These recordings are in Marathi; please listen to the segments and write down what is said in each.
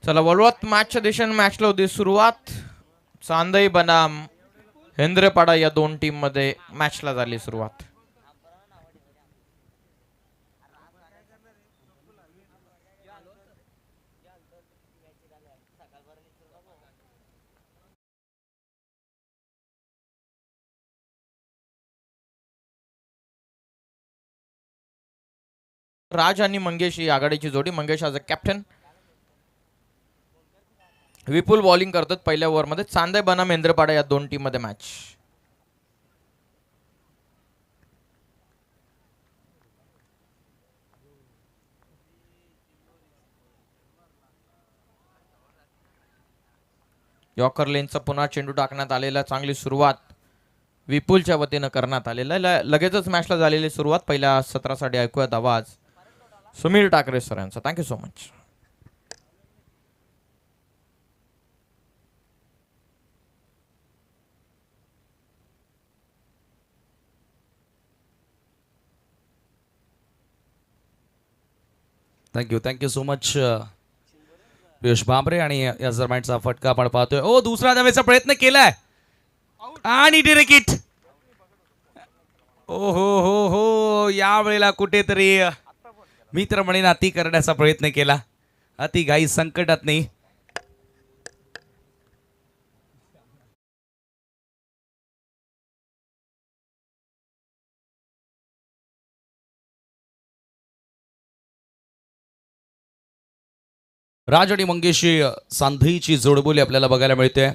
चला वळवत मॅचच्या दिशेने मॅचला होती सुरुवात. चांदई बनाम हेंद्रेपाडा या दोन टीम मध्ये मॅचला झाली सुरुवात. राज आणि मंगेश ही आघाडीची जोडी. मंगेश आज अ कॅप्टन. विपुल बॉलिंग करतात पहिल्या ओव्हरमध्ये. चांदई बनाम हेंद्रेपाडा या दोन टीम मध्ये मॅच. यॉर्कर लेनचा पुन्हा चेंडू टाकण्यात आलेला. चांगली सुरुवात विपुलच्या वतीनं करण्यात आलेला. लगेचच मॅचला झालेली सुरुवात. पहिल्या सत्रासाठी ऐकूयात आवाज सुनील टाकरे सर यांचा. Thank you so much. Thank you so much Piyush Bhambare. आणि या दरम्यानचा फटका आपण पाहतोय. ओ दुसरा धावेचा प्रयत्न केलाय आणि डिरेक्ट हिट. ओ हो या वेळेला कुठेतरी मी तर म्हणेन अति करण्याचा प्रयत्न केला. अति घाई संकटात नाही. राज आणि मंगेशी सांधईची जोडबोली आपल्याला बघायला मिळते.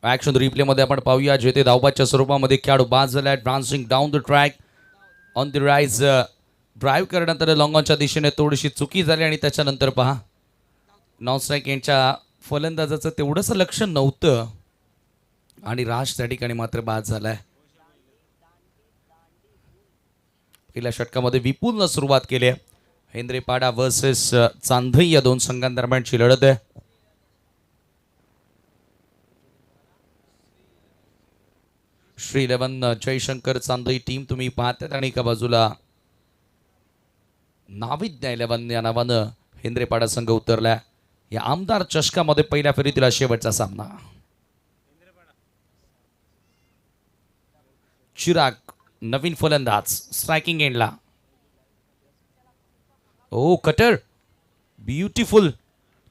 ॲक्शन रिप्लेमध्ये आपण पाहूया. जेथे धावबाच्या स्वरूपामध्ये खेळाडू बाद झाला. Dancing down the track on the rise. Drive करण्यात लॉंगॉनच्या दिशेने थोडीशी चुकी झाली आणि त्याच्यानंतर पहा नॉन स्ट्राईक यांच्या फलंदाजाचं तेवढंसं लक्ष नव्हतं आणि राज त्या ठिकाणी मात्र बाद झालाय. पहिल्या षटकामध्ये विपुलनं सुरुवात केली आहे. हेंद्रेपाडा वर्सेस चांदई या दोन संघांदरम्यानची लढत आहे. श्री 11 जयशंकर चांदई टीम तुम्ही पाहतात आणि एका बाजूला नाविद्या 11 या नावानं हेंद्रेपाडा संघ उतरला. या आमदार चषकामध्ये पहिल्या फेरीतील शेवटचा सामना. चिराग नवीन फलंदाज स्ट्रायकिंग एंडला. ओ कटर ब्युटिफुल.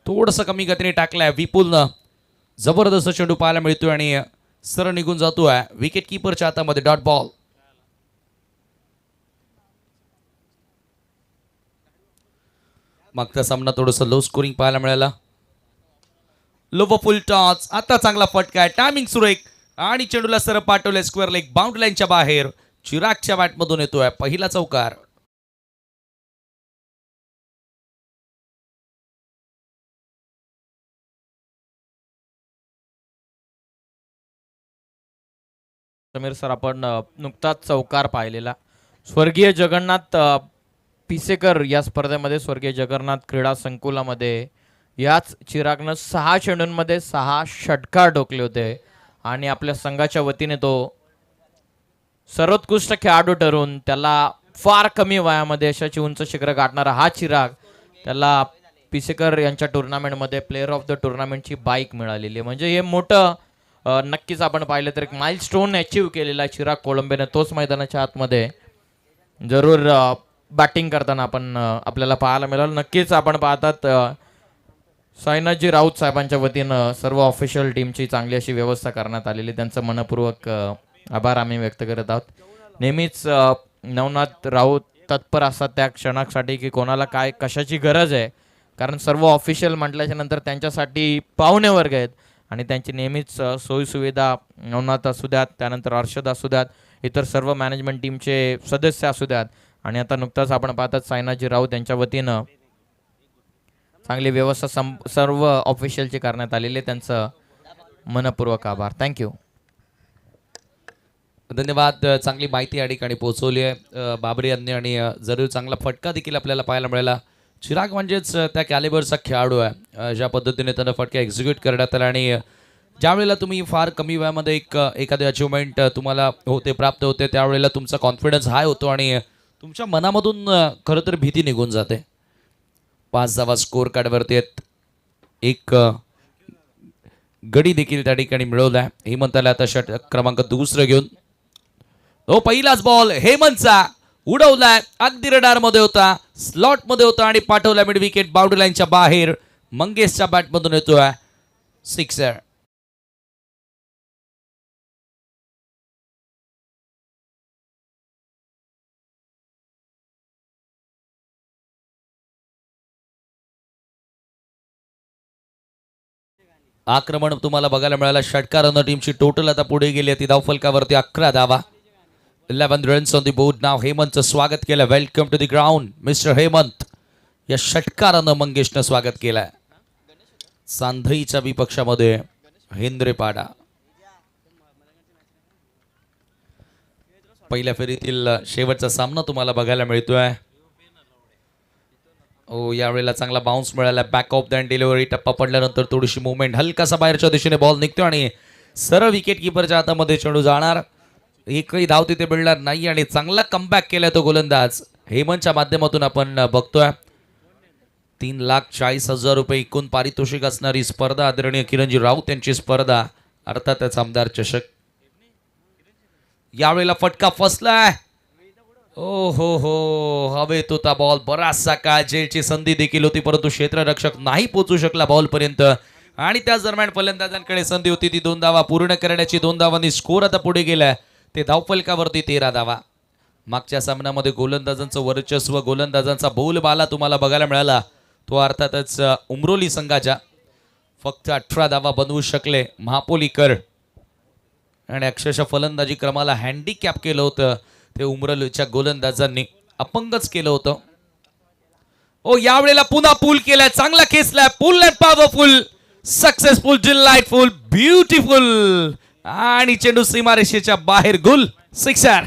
थोडंसं कमी गतीने टाकलाय विपुलनं. जबरदस्त चेंडू पाहायला मिळतोय आणि सरळ निघून जातोय विकेट किपरच्या हातामध्ये. Dot ball. मागचा सामना थोडंसं लो स्कोरिंग पाहायला मिळाला. लो फुल टॉस. आता चांगला फटका आहे. टायमिंग सुरेख आणि चेंडूला सरळ पाठवले स्क्वेअर लेग बाउंड्री लाईनच्या बाहेर. चिरागच्या बॅटमधून येतोय पहिला चौकार. समीर सर आपण नुकताच चौकार पाहिलेला. स्वर्गीय जगन्नाथ पिसेकर या स्पर्धेमध्ये स्वर्गीय जगन्नाथ क्रीडा संकुलामध्ये याच चिरागनं 6 चेंडूंमध्ये 6 षटकार ठोकले होते आणि आपल्या संघाच्या वतीने तो सर्वोत्कृष्ट खेळाडू ठरून त्याला फार कमी वयामध्ये यशाची उंच शिखर गाठणारा हा चिराग, त्याला पिसेकर यांच्या टुर्नामेंटमध्ये प्लेअर ऑफ द टुर्नामेंटची बाईक मिळालेली आहे. म्हणजे हे मोठं नक्कीच आपण पाहिलं तर एक माइलस्टोन अचीव केलेला चिराग कोळंबेने. तोच मैदानाच्या आतमध्ये जरूर बॅटिंग करताना आपण आपल्याला पाहायला मिळालं. नक्कीच आपण पाहतात साईनाथजी राऊत साहेबांच्या वतीनं सर्व ऑफिशियल टीमची चांगली अशी व्यवस्था करण्यात आलेली. त्यांचं मनपूर्वक आभार आम्ही व्यक्त करत आहोत. नेहमीच नवनाथ राऊत तत्पर असतात त्या क्षणासाठी की कोणाला काय कशाची गरज आहे, कारण सर्व ऑफिशियल म्हटल्याच्या नंतर त्यांच्यासाठी पाहुणे वर्ग आहेत आणि त्यांची नेहमीच सोयीसुविधा नवनाथ असू द्यात, त्यानंतर अर्षद असू द्यात, इतर सर्व मॅनेजमेंट टीमचे सदस्य असू द्यात. आणि आता नुकताच आपण पाहतात साईनाथजी राऊत यांच्या वतीनं चांगली व्यवस्था सर्व ऑफिशियलची करण्यात आलेली. त्यांचं मनपूर्वक आभार. थँक्यू. धन्यवाद. चांगली माहिती या ठिकाणी पोहोचवली आहे बाबरे यांनी आणि जरूर चांगला फटका देखील आपल्याला पाहायला मिळाला. चिराग म्हणजेच त्या कॅलिबरचा खेळाडू आहे. ज्या पद्धतीने त्यानं फटका एक्झिक्यूट करण्यात आला आणि ज्या वेळेला तुम्ही फार कमी वयामध्ये एखादी अचिव्हमेंट तुम्हाला होते प्राप्त होते त्यावेळेला तुमचा कॉन्फिडन्स हाय होतो आणि तुमच्या मनामधून खरं तर भीती निघून जाते. 5 धावा स्कोर कार्डवरती आहेत. एक गडी देखील त्या ठिकाणी मिळवलाय हेमंताला आता षटक क्रमांक दुसरं घेऊन. तो पहिलाच बॉल हेमंतचा उडवलाय, अगदी रडार मध्ये होता, स्लॉट मध्ये होता आणि पाठवला मिड विकेट बाउंड्री लाईनच्या बाहेर. मंगेशच्या बॅट मधून येतोय सिक्सर. आक्रमण तुम्हाला बघायला मिळालं. षटकार टीमची टोटल आता पुढे गेली ती धावफलकावरती 11 धावा. 11 runs on the board now. हेमंतचं स्वागत केलं. Welcome to the ground mister Hemant. या षटकारानं मंगेशनं स्वागत केलंय. सांधईच्या विपक्षामध्ये हेंद्रेपाडा. पहिल्या फेरीतील शेवटचा सामना तुम्हाला बघायला मिळतोय. यावेळेला चांगला बाउन्स मिळाला. Back of the delivery. टप्पा पडल्यानंतर थोडीशी मुवमेंट, हलकासा बाहेरच्या दिशेने बॉल निघतो आणि सरळ विकेट किपरच्या हातामध्ये चेंडू जाणार. एकही धाव तिथे मिळणार नाही आणि चांगला कमबॅक केलाय तो गोलंदाज हेमंतच्या माध्यमातून आपण बघतोय. 3,40,000 रुपये एकूण पारितोषिक असणारी स्पर्धा. आदरणीय किरणजी राऊत यांची स्पर्धा, अर्थातच आमदार चषक. यावेळेला फटका फसलाय. ओ हो हवेत होता बॉल. बराचसा काळ जेलची संधी देखील होती परंतु क्षेत्ररक्षक नाही पोहोचू शकला बॉल पर्यंत आणि त्याच दरम्यान फलंदाजांकडे संधी होती ती 2 धावा पूर्ण करण्याची. 2 धावांनी स्कोर आता पुढे गेलाय ते धावफलकावरती 13 धावा. मागच्या सामन्यामध्ये गोलंदाजांचं वर्चस्व, गोलंदाजांचा बोलबाला तुम्हाला बघायला मिळाला. तो अर्थातच उमरोली संघाच्या फक्त 18 धावा बनवू शकले महापोलीकर आणि अक्षरशः फलंदाजी क्रमाला हँडिकॅप केलं होतं ते उमरोलीच्या गोलंदाजांनी. अपंगच केलं होतं. यावेळेला पुन्हा पूल केलाय. चांगला खेचलाय. Pull and powerful, successful, delightful, beautiful आणि चेंडू सीमारेषेच्या बाहेर. गुल, सिक्सर.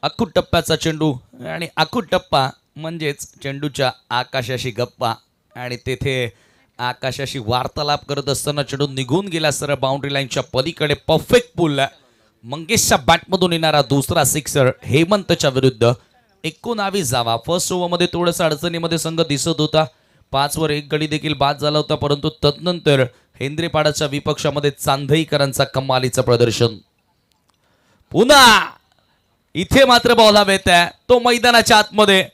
अखूट टप्प्याचा चेंडू आणि अखूट टप्पा म्हणजेच चेंडूच्या आकाशाशी गप्पा आणि तेथे आकाशाशी वार्तालाप करत असताना चेंडू निघून गेला सरळ बाउंड्री लाईनच्या पलीकडे. परफेक्ट पुल. मंगेशच्या बॅटमधून येणारा दुसरा सिक्सर हेमंतच्या विरुद्ध. 19 धावा. फर्स्ट ओव्हरमध्ये थोडंसं अडचणीमध्ये संघ दिसत होता. 5 वर 1 गडी देखील बाद झाला होता परंतु तदनंतर हेंद्रेपाडाच्या विपक्षामध्ये चांधईकरांचा कमालीचं प्रदर्शन. पुन्हा इथे मात्र बॉल हवेत आहे तो मैदानाच्या आतमध्ये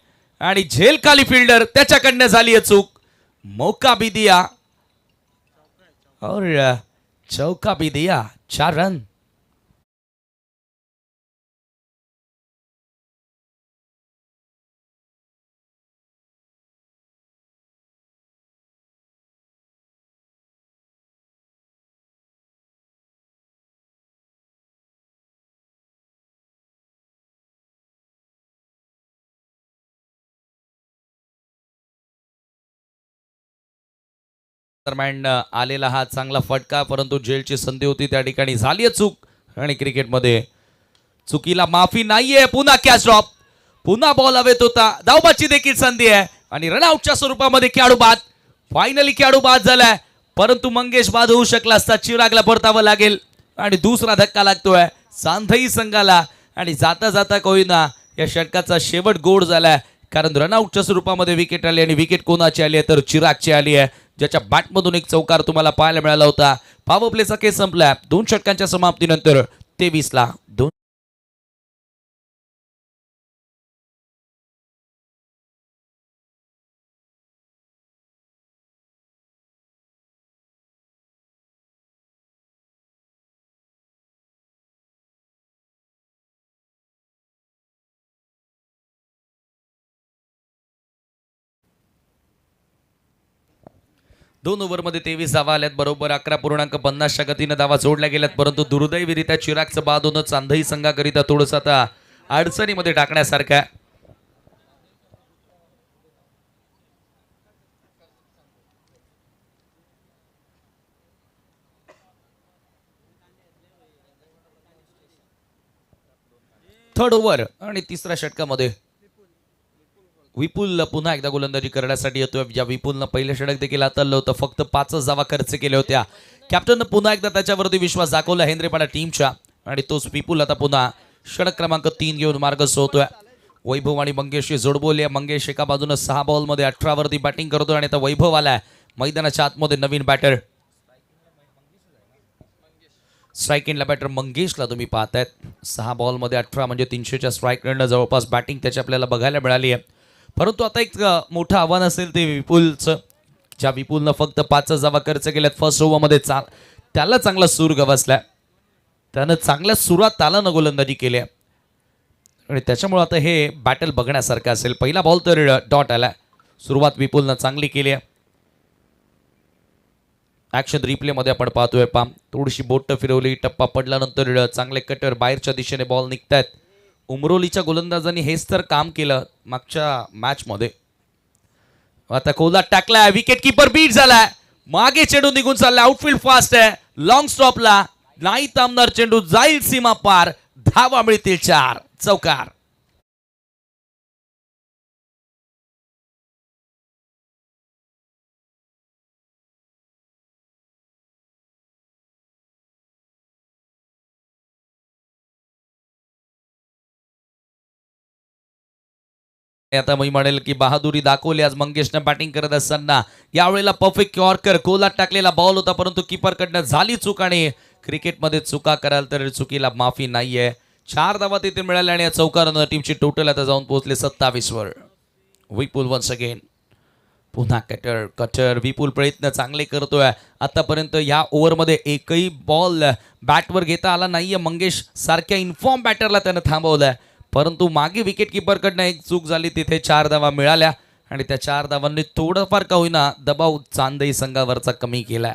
आणि झेल खाली फिल्डर त्याच्याकडनं झाली चूक. मौका भी दिया और चौका भी दिया. 4 रन. दरम्यान आलेला हा चांगला फटका परंतु जेलची संधी होती त्या ठिकाणी झाली चूक आणि क्रिकेटमध्ये चुकीला माफी नाहीये. पुन्हा कॅच ड्रॉप. पुन्हा बॉल हवेत होता. धावबाची देखील संधी आहे आणि रनआउटच्या स्वरूपामध्ये खेळाडू बाद. फायनली खेळाडू बाद झालाय परंतु मंगेश बाद होऊ शकला असता. चिरागला परतावं लागेल आणि दुसरा धक्का लागतोय सांधई संघाला आणि जाता जाता कोईना या षटकाचा शेवट गोड झालाय कारण रनआउटच्या स्वरूपामध्ये विकेट आली आणि विकेट कोणाची आली आहे तर चिरागची आली आहे ज्याच्या बॅटमधून एक चौकार तुम्हाला पाहायला मिळाला होता. पॉवर प्लेचा केस संपला. 2 षटकांच्या समाप्तीनंतर 23ला 2. दोन ओव्हरमध्ये 23 धावा आल्यात. बरोबर 11.50च्या गतीनं धावा जोडल्या गेल्यात परंतु दुर्दैवीरित्या चिरागचं बाद होणं चांधई संघाकरिता थोडंसं आता अडचणीमध्ये टाकण्यासारखं आहे. थर्ड ओव्हर आणि तिसऱ्या षटकामध्ये विपुल पुन्हा एकदा गोलंदाजी करण्यासाठी येतोय. या विपुलनं पहिलं षटक देखील हाताळलं होतं. फक्त 5 धावा खर्च केल्या होत्या. कॅप्टननं पुन्हा एकदा त्याच्यावरती विश्वास दाखवला हेंद्रेपाडा टीमच्या आणि तोच विपुल आता पुन्हा षटक क्रमांक 3 घेऊन मार्ग सोडतोय. वैभव आणि मंगेशची जोडबोली आहे. मंगेश एका बाजूने 6 बॉलमध्ये 18 वरती बॅटिंग करतोय आणि आता वैभव आलाय मैदानाच्या आतमध्ये नवीन बॅटर. स्ट्राईक एंडला बॅटर मंगेशला तुम्ही पाहतायत. 6 बॉलमध्ये 18 म्हणजे 300च्या स्ट्राईक रेंजला जवळपास बॅटिंग त्याची आपल्याला बघायला मिळाली आहे. परंतु आता एक मोठं आव्हान असेल ते विपुलचं, ज्या विपुलनं फक्त 5 जावा खर्च केल्यात फर्स्ट ओव्हरमध्ये. त्याला चांगला सूर गवसलाय, त्यानं चांगल्या सुरात तालानं गोलंदाजी केली आहे आणि त्याच्यामुळे आता हे बॅटल बघण्यासारखं असेल. पहिला बॉल तर डॉट आला. सुरुवात विपुलनं चांगली केली आहे. ॲक्शन रिप्लेमध्ये आपण पाहतोय पाम थोडीशी बोट फिरवली, टप्पा पडल्यानंतर चांगले कटर बाहेरच्या दिशेने बॉल निघतायत. उमरोलीच्या गोलंदाजांनी हेच तर काम केलं मागच्या मॅचमध्ये. आता कोला टाकलाय, विकेट किपर बीट झालाय, मागे चेंडू निघून चाललाय, आउटफील्ड फास्ट आहे, लॉंग स्टॉपला नाही थांबणार चेंडू, जाईल सीमा पार, धावा मिळतील 4, चौकार. आता मी म्हणेल की बहादुरी दाखवली आज मंगेशनं बॅटिंग करत असताना. यावेळेला परफेक्ट यॉर्कर कोलात टाकलेला बॉल होता, परंतु कीपरकडनं झाली चूक आणि क्रिकेटमध्ये चुका कराल तर चुकीला माफी नाहीये. 4 धावा तिथे मिळाल्या आणि या चौकारानं टीमची टोटल आता जाऊन पोहोचले 27 वर. विपुल वन्स अगेन, पुन्हा कटर विपुल प्रयत्न चांगले करतोय. आतापर्यंत या ओव्हरमध्ये एकही बॉल बॅटवर घेता आला नाहीये. मंगेश सारख्या इन्फॉर्म बॅटरला त्यानं थांबवलंय, परंतु मागे विकेट किपरकडनं एक चूक झाली, तिथे 4 धावा मिळाल्या आणि त्या 4 धावांनी थोडंफार का होईना दबाव चांदई संघावरचा कमी केलाय.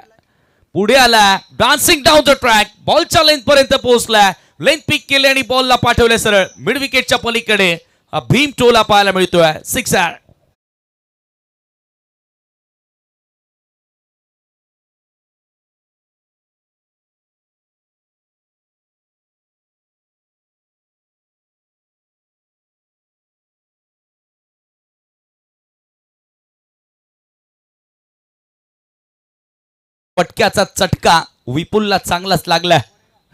पुढे आलाय, डान्सिंग डाऊन द ट्रॅक, बॉलच्या लेंथ पर्यंत पोहोचलाय, लेंथ पिक केले आणि बॉलला पाठवले सरळ मिड विकेटच्या पलीकडे. हा भीम टोला पाहायला मिळतोय, 6. पटक्याचा चटका विपुलला चांगलाच लागलाय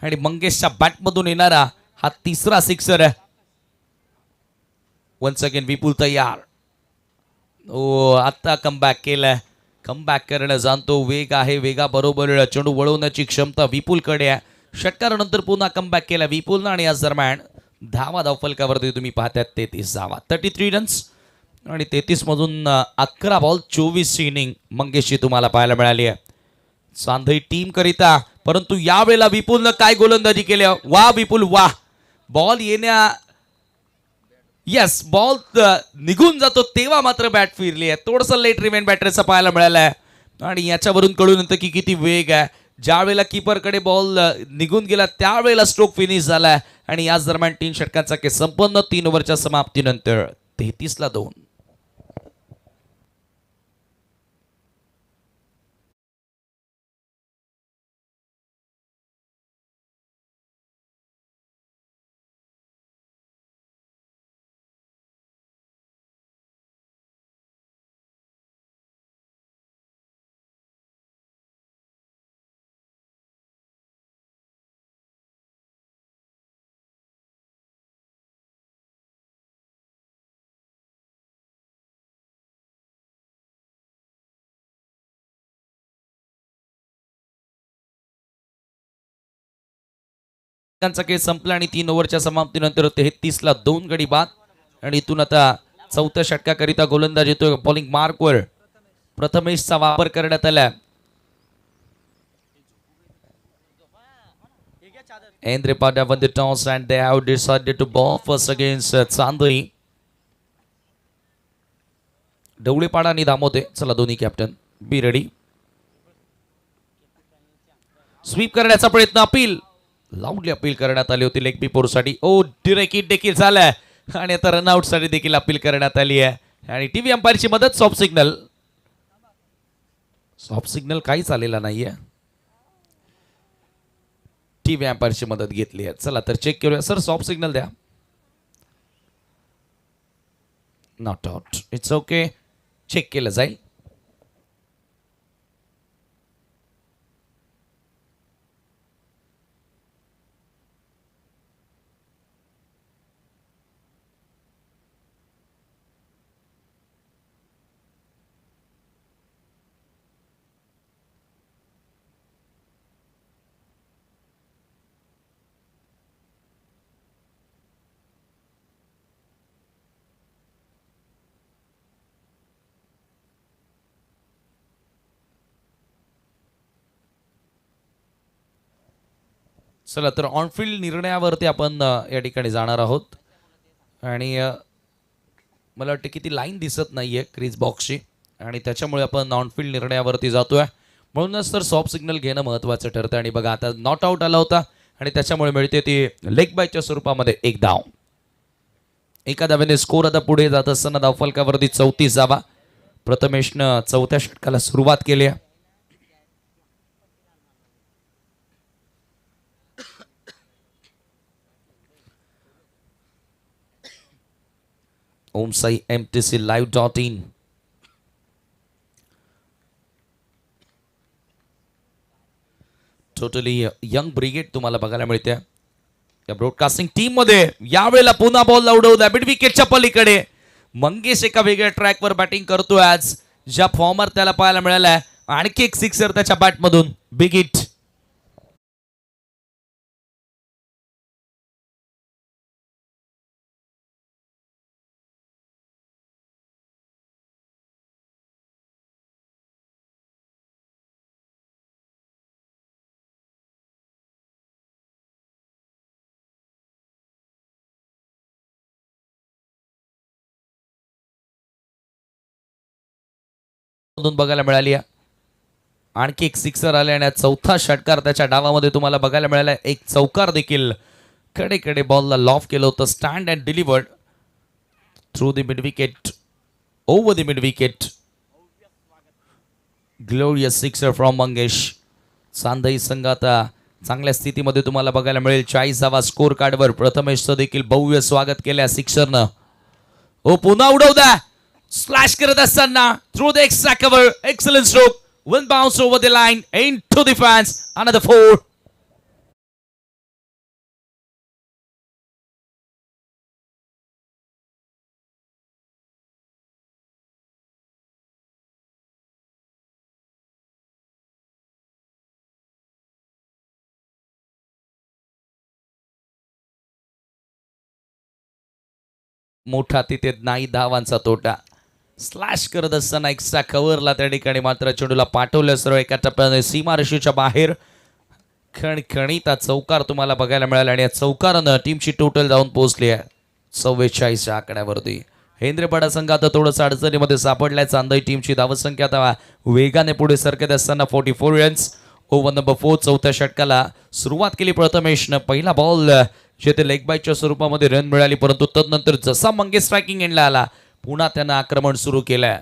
आणि मंगेशच्या बॅटमधून येणारा हा 3रा सिक्सर आहे. वन्स अगेन विपुल तयार. ओ आता कमबॅक केलाय, कमबॅक करणं जाणतो, वेग आहे, वेगाबरोबर चेंडू वळवण्याची क्षमता विपुलकडे आहे. षटकारानंतर पुन्हा कमबॅक केला विपुलनं आणि या दरम्यान धावा धावफलकावरती तुम्ही पाहताय 33 धावा, 33 रन्स आणि 33 मधून 11 बॉल 24 इनिंग मंगेशची तुम्हाला पाहायला मिळाली आहे चांदई टीम करिता. परंतु यावेळेला विपुलनं काय गोलंदाजी केली, वा विपुल वा. बॉल येस बॉल निघून जातो तेव्हा मात्र बॅट फिरली आहे. थोडंसं लेट रिमेन बॅटरचा पाहायला मिळाला आहे आणि याच्यावरून कळून येतं की किती वेग आहे. ज्या वेळेला कीपरकडे बॉल निघून गेला त्यावेळेला स्ट्रोक फिनिश झालाय आणि याच दरम्यान 3 षटकांचा खेळ संपन्न. 3 ओव्हरच्या समाप्तीनंतर 33ला 2. चा खेळ संपला आणि 3 ओव्हरच्या समाप्तीनंतर 33ला 2 गडी बाद आणि इथून आता 4थ्या षटकाकरिता गोलंदाज येतोय. बॉलिंग मार्कवर प्रथमेशचा वापर करण्यात आला. Andre Pada won the toss and they have decided to bowl first against Chandai. ढवळेपाडा आणि दामोदे, चला दोन्ही कॅप्टन बी रेडी. स्वीप करण्याचा प्रयत्न, अपील लाऊडली अपील करण्यात आली होती लेग बिफोरसाठी. ओ डिरेक्ट हिट देखील झालाय आणि आता रनआउट साठी देखील अपील करण्यात आली आहे आणि टीव्ही अंपायरची मदत. सॉफ्ट सिग्नल काहीच आलेला नाहीये, टीव्ही अंपायरची मदत घेतली आहे. चला तर चेक करूया. सर सॉफ्ट सिग्नल द्या. Not out, it's okay, check केलं जाईल. चला तर ऑनफिल्ड निर्णयावरती आपण या ठिकाणी जाणार आहोत आणि मला वाटतं की ती लाईन दिसत नाहीये क्रीज बॉक्सची आणि त्याच्यामुळे आपण ऑनफिल्ड निर्णयावरती जातोय. म्हणूनच तर सॉफ्ट सिग्नल घेणं महत्त्वाचं ठरतं. आणि बघा आता नॉट आउट आला होता आणि त्याच्यामुळे मिळते ती लेग बायच्या स्वरूपामध्ये एक धाव. एका धावेने स्कोर आता पुढे जात असताना धावफलकावरती 34 धावा. प्रथमेशनं चौथ्या षटकाला सुरुवात केली आहे. Om Sai MTClive.in totally young brigade तुम्हाला बघायला मिळते या ब्रॉडकास्टिंग टीम मध्ये. यावेळेला पुन्हा बॉल उडवला मिड विकेटच्या पलीकडे. मंगेश एका वेगळ्या ट्रॅकवर बॅटिंग करतोय आज. ज्या फॉर्मर त्याला पाहायला मिळालाय. आणखी एक सिक्सर त्याच्या बॅटमधून. Big hit. बघायला मिळाली. आणखी एक सिक्सर आले आणि चौथा षटकार त्याच्या डावामध्ये तुम्हाला बघायला मिळाला. एक चौकार देखील कडे बॉलला लॉफ केलं होतं. Stand and delivered through the mid wicket, over the mid wicket. Glorious sixer from Mangesh. सांधई संघ आता चांगल्या स्थितीमध्ये तुम्हाला बघायला मिळेल. 40 धावा स्कोर कार्डवर. प्रथमेशचं देखील भव्य स्वागत केलं सिक्सरनं. ओ पुन्हा उडवू द्या. स्लॅश करत असताना through the extra cover. Excellent stroke. One bounce over the line into the fans. Another 4. मोठा तिथे नाही धावांचा तोटा. स्लॅश करत असताना एक्स्ट्रा कव्हरला त्या ठिकाणी मात्र चेंडूला पाठवलं सरळ एका टप्प्याने सीमारेषेच्या बाहेर. खणखणीत चौकार तुम्हाला बघायला मिळाला आणि या चौकारानं टीमची टोटल जाऊन पोहोचली आहे 44 आकड्यावरती. हेंद्रेपाडा संघ आता थोडंसं अडचणीमध्ये सापडलाय. चांदई टीमची धावसंख्या आता वेगाने पुढे सरकत असताना 44 रन्स. ओव्हर नंबर 4 चौथ्या षटकाला सुरुवात केली प्रथमेशनं. पहिला बॉल जेथे लेग बायच्या स्वरूपामध्ये रन मिळाली, परंतु तदनंतर जसा मंगेश स्ट्रायकिंग एंडला आला पुन्हा त्यानं आक्रमण सुरू केलंय.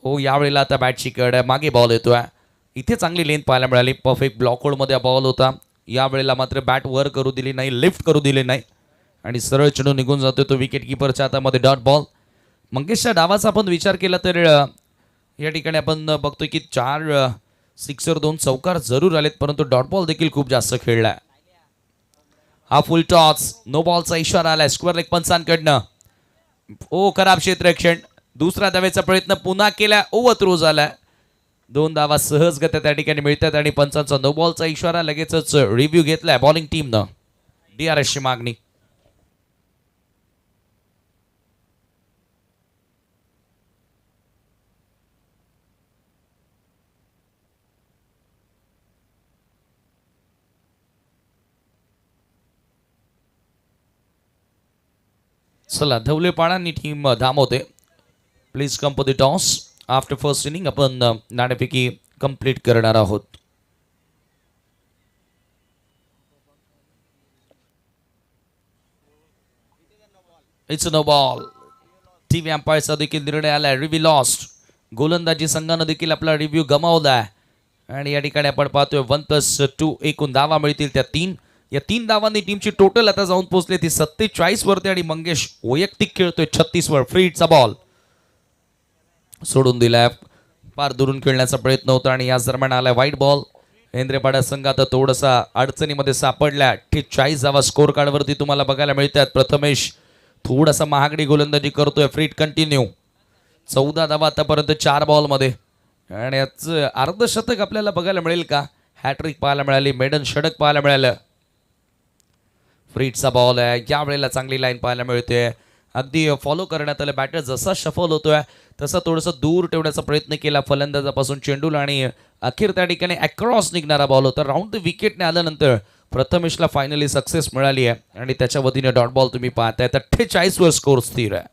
हो यावेळेला आता बॅटची कड आहे. मागे बॉल येतोय. इथे चांगली लेंथ पाहायला मिळाली. परफेक्ट ब्लॉक होल्डमध्ये बॉल होता. यावेळेला मात्र बॅट वर करू दिली नाही, लिफ्ट करू दिले नाही आणि सरळ चेंडू निघून जातो तो विकेट किपरच्या हातामध्ये. Dot ball. मंगेशच्या डावाचा आपण विचार केला तर या ठिकाणी आपण बघतोय की 4 सिक्सर 2 चौकार जरूर आलेत, परंतु डॉट बॉल देखील खूप जास्त खेळलाय. हा फुल टॉस. नो बॉलचा इशारा आलाय स्क्वेअर लेग पंचांकडनं. ओ खराब क्षेत्ररक्षण. दुसरा धावेचा प्रयत्न पुन्हा केला. ओव्हर थ्रो झाला. 2 धावा सहजगत्या त्या ठिकाणी मिळतात आणि पंचांचा नो बॉलचा इशारा लगेचच रिव्ह्यू घेतलाय बॉलिंग टीमनं. DRSची मागणी. चला धवलेपाडांनी टीम धामवते. Please come for the toss. After first inning आपण नाणेफेकी कंप्लीट करणार आहोत. It's no ball. टीव्ही अंपायरचा देखील निर्णय आलाय. Review lost. गोलंदाजी संघानं देखील आपला रिव्ह्यू गमावलाय आणि या ठिकाणी आपण पाहतोय 1+2 एकूण धावा मिळतील त्या 3. या 3 धावांनी टीमची टोटल आता जाऊन पोहोचली ती 47 वरती आणि मंगेश वैयक्तिक खेळतोय 36 वर. फ्री हिटचा बॉल सोडून दिलाय. फार दुरून खेळण्याचा प्रयत्न होता आणि याच दरम्यान आलाय वाईट बॉल. हेंद्रेपाडा संघ आता थोडासा अडचणीमध्ये सापडला. 48 धावा स्कोर कार्डवरती तुम्हाला बघायला मिळतात. प्रथमेश थोडासा महागडी गोलंदाजी करतोय. Free hit continue. 14 धावा आतापर्यंत 4 बॉलमध्ये आणि याचं अर्धशतक आपल्याला बघायला मिळेल का? हॅट्रिक पाहायला मिळाली. मेडन षटक पाहायला मिळालं. फ्रीटचा बॉल आहे. यावेळेला चांगली लाईन पाहायला मिळते. अगदी फॉलो करण्यात आलं. बॅटर जसा शफल होतोय तसा थोडंसं दूर ठेवण्याचा प्रयत्न केला फलंदाजापासून चेंडूला आणि अखेर त्या ठिकाणी अक्रॉस निघणारा बॉल होता. राऊंड द विकेटने आल्यानंतर प्रथमेशला फायनली सक्सेस मिळाली आहे आणि त्याच्या वतीने डॉट बॉल तुम्ही पाहताय. 48 वर स्कोर स्थिर आहे.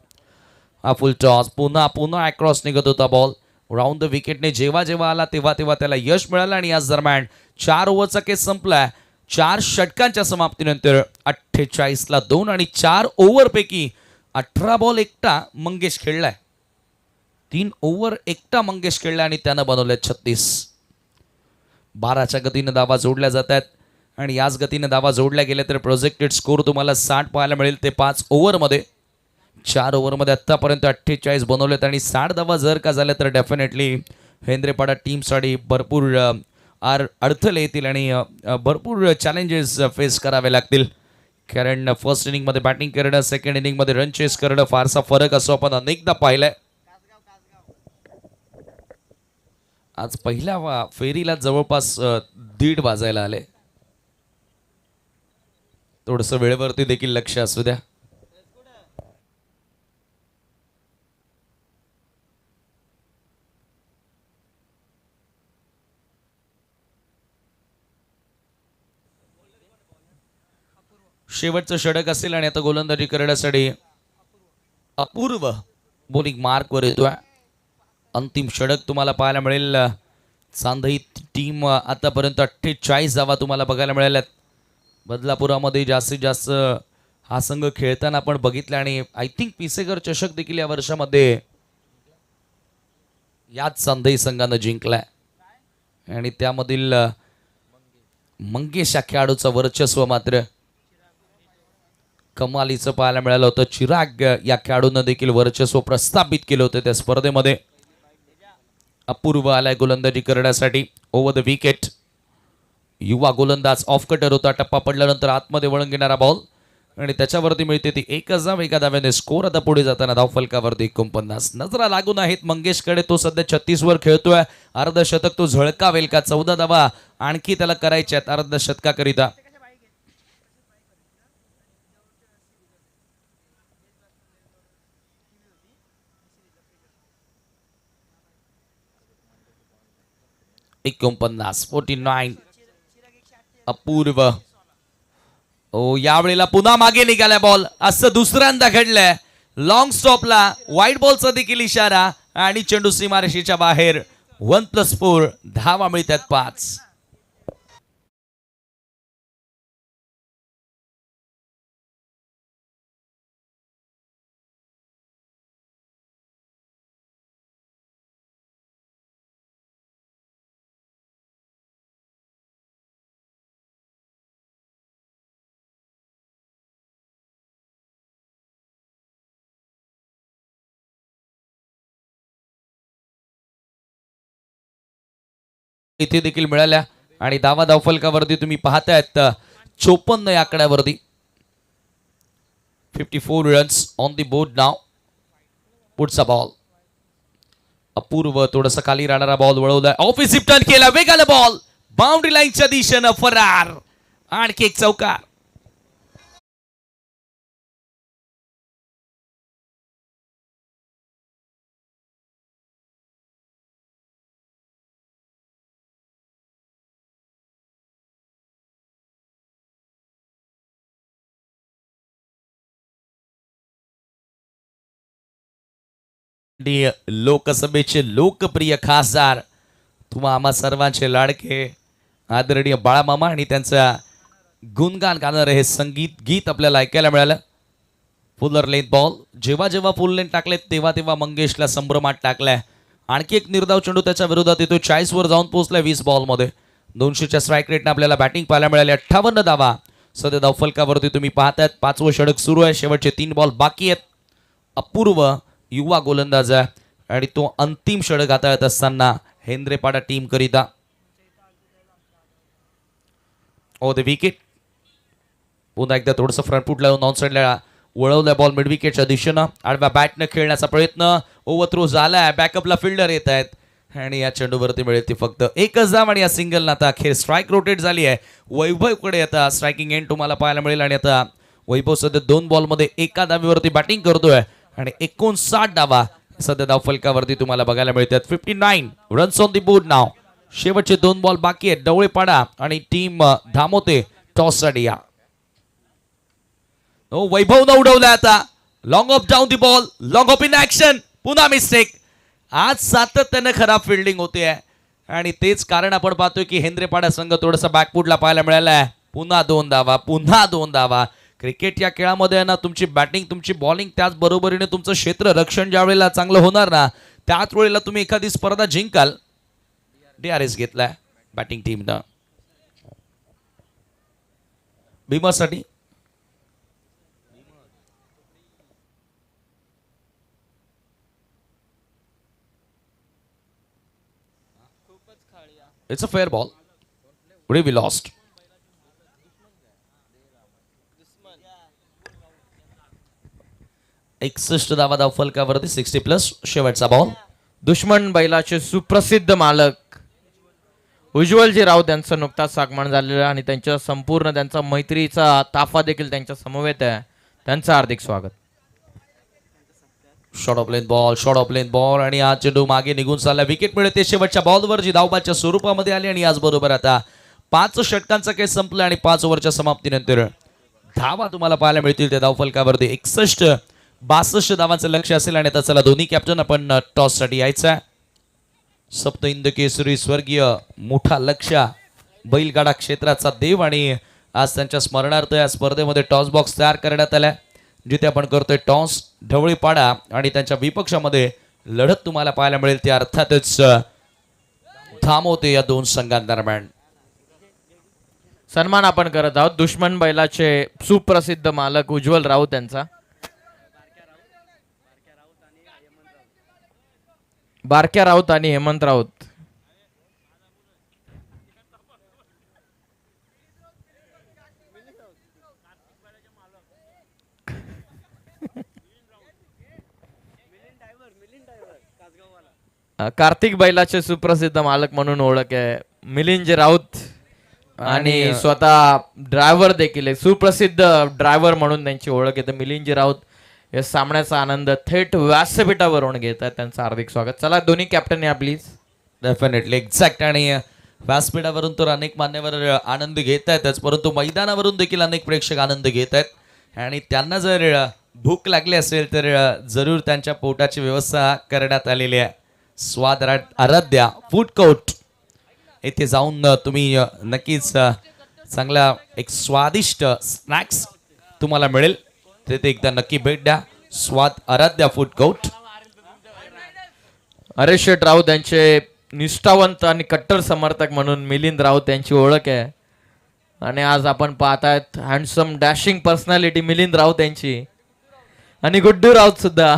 हा फुल टॉस पुन्हा अक्रॉस निघत होता बॉल. राऊंड द विकेटने जेव्हा जेव्हा आला तेव्हा त्याला यश मिळालं आणि याच दरम्यान 4 ओव्हरचा केस संपलाय. 4 षटकांच्या समाप्तीनंतर 48ला 2 आणि 4 ओव्हरपैकी 18 बॉल एकटा मंगेश खेळलाय. 3 ओव्हर एकटा मंगेश खेळला आणि त्यानं बनवले 36. 12च्या गतीनं धावा जोडल्या जात आहेत आणि याच गतीने धावा जोडल्या गेल्या तर प्रोजेक्टेड स्कोर तुम्हाला 60 पाहायला मिळेल. ते 5 ओव्हरमध्ये. 4 ओव्हरमध्ये आत्तापर्यंत 48 बनवलेत आणि 60 धावा जर का झाल्या तर डेफिनेटली हेंद्रेपाडा टीमसाठी भरपूर अडथळे येतील आणि भरपूर चॅलेंजेस फेस करावे लागतील. कारण फर्स्ट इनिंगमध्ये बॅटिंग करणं, सेकंड इनिंगमध्ये रन चेस करणं फारसा फरक असो आपण अनेकदा पाहिलाय. आज पहिल्या फेरीला जवळपास 1:30 वाजायला आले. थोडंसं वेळेवरती देखील लक्ष असू द्या. शेवटचं षटक असेल आणि आता गोलंदाजी करण्यासाठी अपूर्व बॉलिंग मार्कवर येतोय. अंतिम षटक तुम्हाला पाहायला मिळेल. चांदई टीम आतापर्यंत 48 धावा तुम्हाला बघायला मिळाल्यात. बदलापुरामध्ये जास्तीत जास्त हा संघ खेळताना आपण बघितला आणि आय थिंक पिसेकर चषक देखील या वर्षामध्ये याच चांदई संघानं जिंकलाय आणि त्यामधील मंगेश या खेळाडूचं वर्चस्व मात्र कमालीचं पाहायला मिळालं होतं. चिराग या खेळाडूनं देखील वर्चस्व प्रस्थापित केलं होतं त्या स्पर्धेमध्ये. अपूर्व आलाय गोलंदाजी करण्यासाठी. ओव्हर द विकेट युवा गोलंदाज ऑफ कटर होता. टप्पा पडल्यानंतर आतमध्ये वळून घेणारा बॉल आणि त्याच्यावरती मिळते ती 1 धाव. 1 धाव्याने स्कोर. आता पुढे जाताना धावफलकावरती 49. नजरा लागून आहेत मंगेशकडे. तो सध्या 36 वर खेळतोय. अर्धशतक तो झळकावेल का? 14 धावा आणखी त्याला करायच्या आहेत अर्धशतकाकरिता. एकोणपन्नास 49. अपूर्व यावेळेला पुन्हा मागे निघालाय बॉल. असं दुसऱ्यांदा घडलंय. लॉंग स्टॉपला वाईट बॉलचा देखील इशारा आणि चेंडू सीमारेषेच्या बाहेर. 1+4 धावा मिळतात 5. इथे देखील मिळाल्या आणि धावफलकावरती तुम्ही पाहतायत 54 या आकड्यावरती. 54 रन्स ऑन दी बोर्ड नाव. पुढचा बॉल अपूर्व. थोडासा खाली राहणारा बॉल वळवलाय. ऑफिस टर्न केला. वेगाला बॉल बाउंड्री लाईनच्या दिशेनं फरार. आणखी एक चौकार. लोकसभेचे लोकप्रिय खासदार तुम्हा आम्हा सर्वांचे लाडके आदरणीय बाळामामा आणि त्यांचा गुणगान गाणारं हे संगीत गीत आपल्याला ऐकायला मिळालं. Fuller length ball. जेव्हा जेव्हा फुल लेंथ टाकले तेव्हा तेव्हा मंगेशला संभ्रमात टाकलाय. आणखी एक निर्धाव चेंडू त्याच्या विरोधात येतो. 40 वर जाऊन पोहोचलाय 20 बॉलमध्ये. 200च्या स्ट्राईक रेटने आपल्याला बॅटिंग पाहायला मिळाली. 58 धावा सध्या धावफलकावरती तुम्ही पाहतायत. 5वं षटक सुरू आहे. शेवटचे 3 बॉल बाकी आहेत. अपूर्व युवा गोलंदाज आहे आणि तो अंतिम षटक हाताळत असताना हेंद्रेपाडा टीम करिता. The wicket. पुन्हा एकदा थोडंसं फ्रंट फूट लावून ऑन साईडला वळवलाय बॉल मिड विकेटच्या दिशेनं. आडव्या बॅटनं खेळण्याचा प्रयत्न. ओव्हर थ्रो झालाय. बॅकअपला फिल्डर येत आहेत आणि या चेंडूवरती मिळेल ती फक्त 1 धाव आणि या सिंगल आता अखेर स्ट्राईक रोटेट झाली आहे. वैभवकडे आता स्ट्रायकिंग एंड तुम्हाला पाहायला मिळेल आणि आता वैभव सध्या 2 बॉलमध्ये 1 धावेवरती बॅटिंग करतोय आणि 59 धावा सध्या धावफलकावरती तुम्हाला बघायला मिळतात. 59 रन्स ऑन दी बोर्ड नाव. शेवटचे 2 बॉल बाकी आहेत. डवळेपाडा आणि टीम धामोते टॉस साठी या. वैभव न उडवलाय आता. Long of down the ball, long of in action. पुन्हा मिस्टेक. आज सातत्याने खराब फिल्डिंग होते आणि तेच कारण आपण पाहतोय की हेंद्रेपाडा संघ थोडासा बॅकफुटला पाहायला मिळालाय. पुन्हा 2 धावा, पुन्हा 2 धावा. क्रिकेट या खेळामध्ये आहे ना, तुमची बॅटिंग, तुमची बॉलिंग, त्याच बरोबरीने तुमचं क्षेत्र रक्षण ज्या वेळेला चांगलं होणार ना, त्याच वेळेला तुम्ही एखादी स्पर्धा जिंकाल. DRS घेतलाय बॅटिंग टीमनं भीमासाठी. It's a fair ball. We lost. एकसष्ट धावा धाव फलकावरती 60+ शेवटचा बॉल. दुश्मन बैलाचे सुप्रसिद्ध मालक उज्ज्वलजी राऊत यांचं नुकताच आगमन झालेलं आणि त्यांच्या संपूर्ण त्यांचा मैत्रीचा ताफा देखील त्यांच्या समवेत आहे. त्यांचं हार्दिक स्वागत. शॉर्ट ऑफ लेन बॉल आणि हा चेंडू मागे निघून चालला. विकेट मिळते शेवटच्या बॉलवर जी धावबाच्या स्वरूपामध्ये आली आणि याचबरोबर आता 5 षटकांचा खेळ संपला आणि 5 ओव्हरच्या समाप्तीनंतर धावा तुम्हाला पाहायला मिळतील त्या धावफलकावरती. 61-62 धावांचं लक्ष असेल आणि आता चला दोन्ही कॅप्टन आपण टॉस साठी यायचा. सप्त इंद केसरी स्वर्गीय मोठा लक्ष बैलगाडा क्षेत्राचा देव आणि आज त्यांच्या स्मरणार्थ या स्पर्धेमध्ये टॉस बॉक्स तयार करण्यात आलाय, जिथे आपण करतोय टॉस. ढवळीपाडा आणि त्यांच्या विपक्षामध्ये लढत तुम्हाला पाहायला मिळेल ते अर्थातच धामोते या 2 संघांदरम्यान. सन्मान आपण करत आहोत दुश्मन बैलाचे सुप्रसिद्ध मालक उज्ज्वल राऊत यांचा. बारक्या राऊत आणि हेमंत राऊत. कार्तिक बैलाचे सुप्रसिद्ध मालक म्हणून ओळख आहे मिलिंद राऊत आणि स्वतः ड्रायव्हर देखील आहे. सुप्रसिद्ध ड्रायव्हर म्हणून त्यांची ओळख आहे. तर मिलिंद राऊत या सामन्याचा आनंद थेट व्यासपीठावरून घेत आहेत. त्यांचं हार्दिक स्वागत. चला दोन्ही कॅप्टन या प्लीज. Definitely exact. आणि व्यासपीठावरून तर अनेक मान्यवर आनंद घेत आहेतच, परंतु मैदानावरून देखील अनेक प्रेक्षक आनंद घेत आहेत आणि त्यांना जर भूक लागली असेल तर जरूर त्यांच्या पोटाची व्यवस्था करण्यात आलेली आहे. स्वाद आराध्या फूड कोर्ट येथे जाऊन तुम्ही नक्कीच चांगला एक स्वादिष्ट स्नॅक्स तुम्हाला मिळेल. तिथे एकदा नक्की भेट द्या. स्वाद आराध्या फूड कोर्ट. हरेश शेठ राऊत यांचे निष्ठावंत आणि कट्टर समर्थक म्हणून मिलिंद राऊत यांची ओळख आहे आणि आज आपण पाहतायत handsome dashing personality Milind Raut यांची आणि गुड्डू राऊत सुद्धा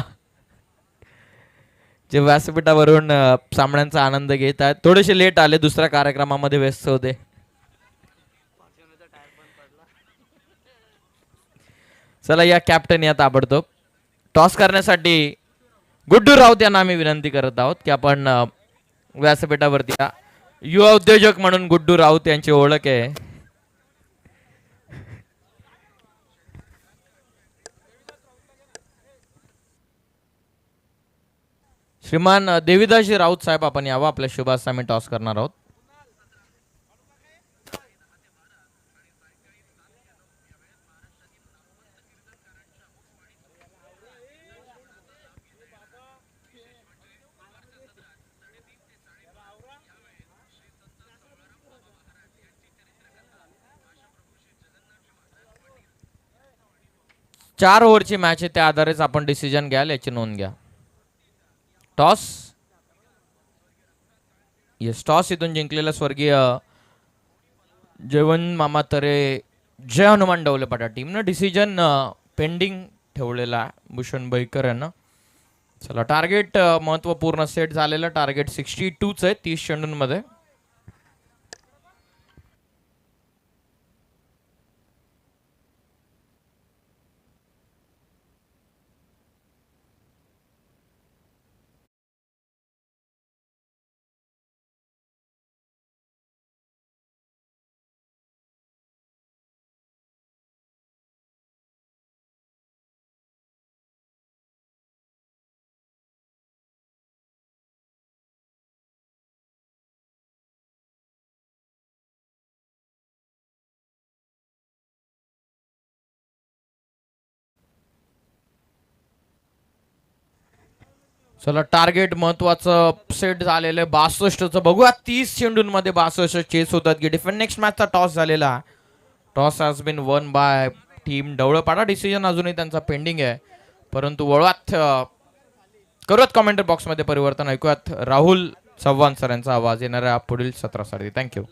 जे व्यासपीठावरून सामन्यांचा आनंद घेत आहेत. थोडेसे लेट आले, दुसऱ्या कार्यक्रमामध्ये व्यस्त होते. चला या कॅप्टन या ताबडतोब टॉस करण्यासाठी गुड्डू राऊत यांना आम्ही विनंती करत आहोत की आपण व्यासपीठावरती या. युवा उद्योजक म्हणून गुड्डू राऊत यांची ओळख आहे. श्रीमान देवीदासजी राऊत साहेब आपण यावं. आपल्या शुभास आम्ही टॉस करणार आहोत. चार ओव्हरची मॅच आहे, त्या आधारेच आपण डिसिजन घ्याल, याची नोंद घ्या. टॉस येस टॉस इथून जिंकलेला स्वर्गीय जयवंत मामा तरे जय हनुमान डवलेपाटा टीमनं डिसिजन पेंडिंग ठेवलेला भूषण बैकर यांना. चला टार्गेट महत्वपूर्ण सेट झालेलं टार्गेट 62च आहे 30 चेंडूंमध्ये. चला टार्गेट महत्वाचं सेट झालेलं आहे 62चं. बघूया 30 चेंडूंमध्ये 62 चेस होतात की डिफेंड. नेक्स्ट मॅचचा टॉस झालेला. Toss has been won by team Dhavalpada. Decision अजूनही त्यांचा पेंडिंग आहे, परंतु वळवात करूयात कमेंट बॉक्समध्ये परिवर्तन. ऐकूयात राहुल चव्हाण सर यांचा आवाज येणाऱ्या पुढील सत्रासाठी. थँक्यू.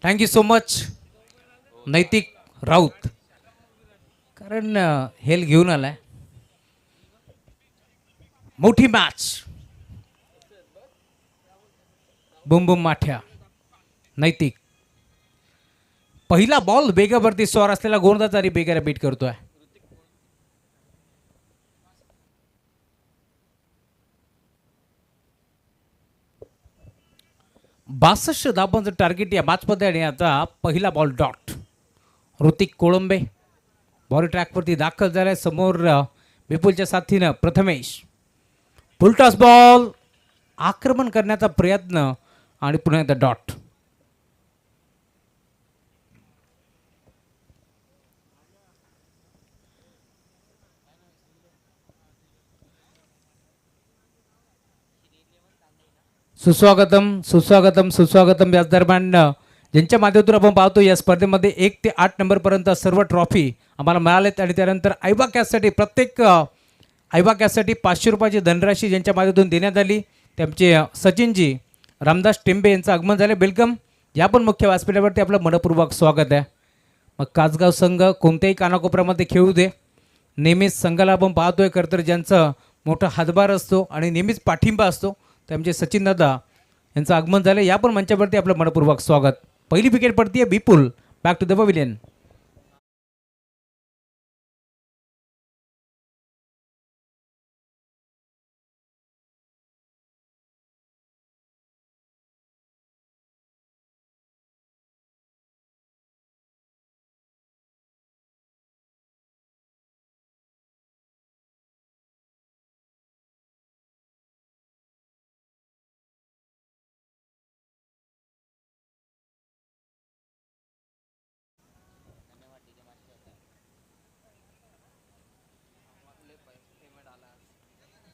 थँक्यू सो मच नैतिक राऊत, कारण हेल घेऊन आलाय. मोठी मॅच. बुम बुम माठ्या. नैतिक पहिला बॉल बेगावरती स्वार असलेला गोलंदाज बेगाला बीट करतोय. बासष्ट धावांचं टार्गेट या मॅचमध्ये आणि आता पहिला ball dot. Hrithik Kolambe ball ट्रॅकवरती दाखल झालाय. समोर विपुलच्या साथीनं प्रथमेश. Full toss ball. आक्रमण करण्याचा प्रयत्न आणि पुन्हा एकदा डॉट. सुस्वागतम सुस्वागतम सुस्वागतम. याच दरम्यान ज्यांच्या माध्यमातून आपण पाहतो या स्पर्धेमध्ये 1 ते 8 नंबरपर्यंत सर्व ट्रॉफी आम्हाला मिळालेत आणि त्यानंतर आयबा कॅचसाठी प्रत्येक आयबा कॅचसाठी 500 रुपयाची धनराशी ज्यांच्या माध्यमातून देण्यात आली त्यांचे सचिनजी रामदास टेंबे यांचं आगमन झाले. वेलकम. या पण मुख्य व्यासपीठावरती आपलं मनपूर्वक स्वागत आहे. मग कासगाव संघ कोणत्याही कानाकोपऱ्यामध्ये खेळू दे, नेहमीच संघाला आपण पाहतोय खरं तर ज्यांचं मोठा हातभार असतो आणि नेहमीच पाठिंबा असतो त्यांचे सचिन दादा यांचं आगमन झालं. या पण मंचावरती आपलं मनपूर्वक स्वागत. पहिली विकेट पडतीये Vipul. Back to the pavilion.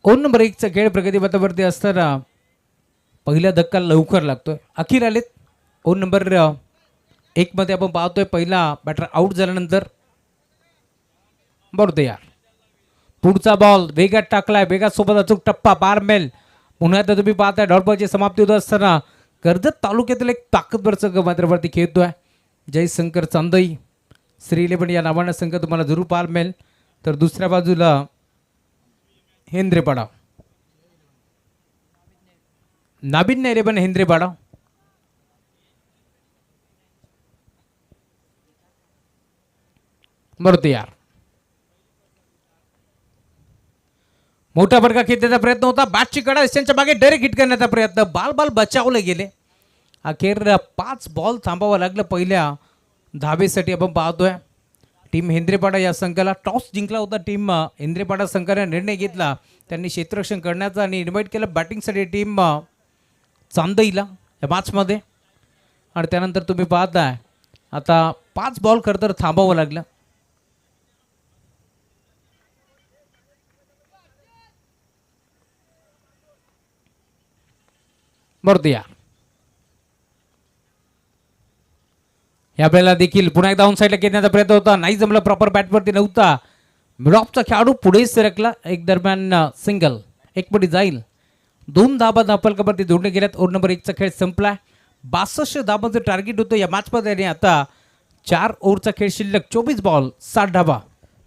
One number 1चा खेळ प्रगतीपथावरती असताना पहिला धक्का लवकर लागतोय. अखेर आलेत. ओन नंबर 1 मध्ये आपण पाहतोय पहिला बॅटर आउट झाल्यानंतर बरोबर यार पुढचा बॉल वेगात टाकलाय. वेगात सोबत अचूक टप्पा पारमेल. पुन्हा एकदा तुम्ही पाहताय डॉटबॉलची समाप्ती होत असताना कर्जत तालुक्यातील एक ताकदवर संघ मात्रवरती खेळतोय. जयशंकर चांदई श्री 11 या नावानं संघ तुम्हाला जरूर पाहायला मिळेल. तर दुसऱ्या बाजूला हेंद्रेपाडा नाबिन्य 11 हेंद्रेपाडा. बरोबर यार मोठा फटका खेळण्याचा प्रयत्न होता. बॅटची कडा त्यांच्या मागे डायरेक्ट हिट करण्याचा प्रयत्न. बाल बचावले गेले. अखेर 5 बॉल थांबावं लागलं पहिल्या धावेसाठी. आपण पाहतोय टीम हेंद्रेपाडा या संघाला टॉस जिंकला होता. टीम हेंद्रेपाडा संघाने निर्णय घेतला त्यांनी क्षेत्ररक्षण करण्याचा आणि इन्व्हाइट केलं बॅटिंगसाठी टीम चांदईला या मॅचमध्ये. आणि त्यानंतर तुम्ही पाहताय आता 5 बॉल खरं तर थांबावं लागलं. बरोबर या यावेळेला देखील पुन्हा एकदा ऑन साईडला घेण्याचा प्रयत्न होता. नाही जमलं. प्रॉपर बॅटवरती नव्हता. मिडऑफचा खेळाडू पुढे सरकला. एक दरम्यान सिंगल एक पटी जाईल. 2 धाबा धापलकावरती जोडले गेल्यात. ओव्हर नंबर 1चा खेळ संपला. 62 धाबांचं टार्गेट होतं या मॅचमध्ये आणि आता 4 ओव्हरचा खेळ शिल्लक. 24 बॉल 60 धाबा.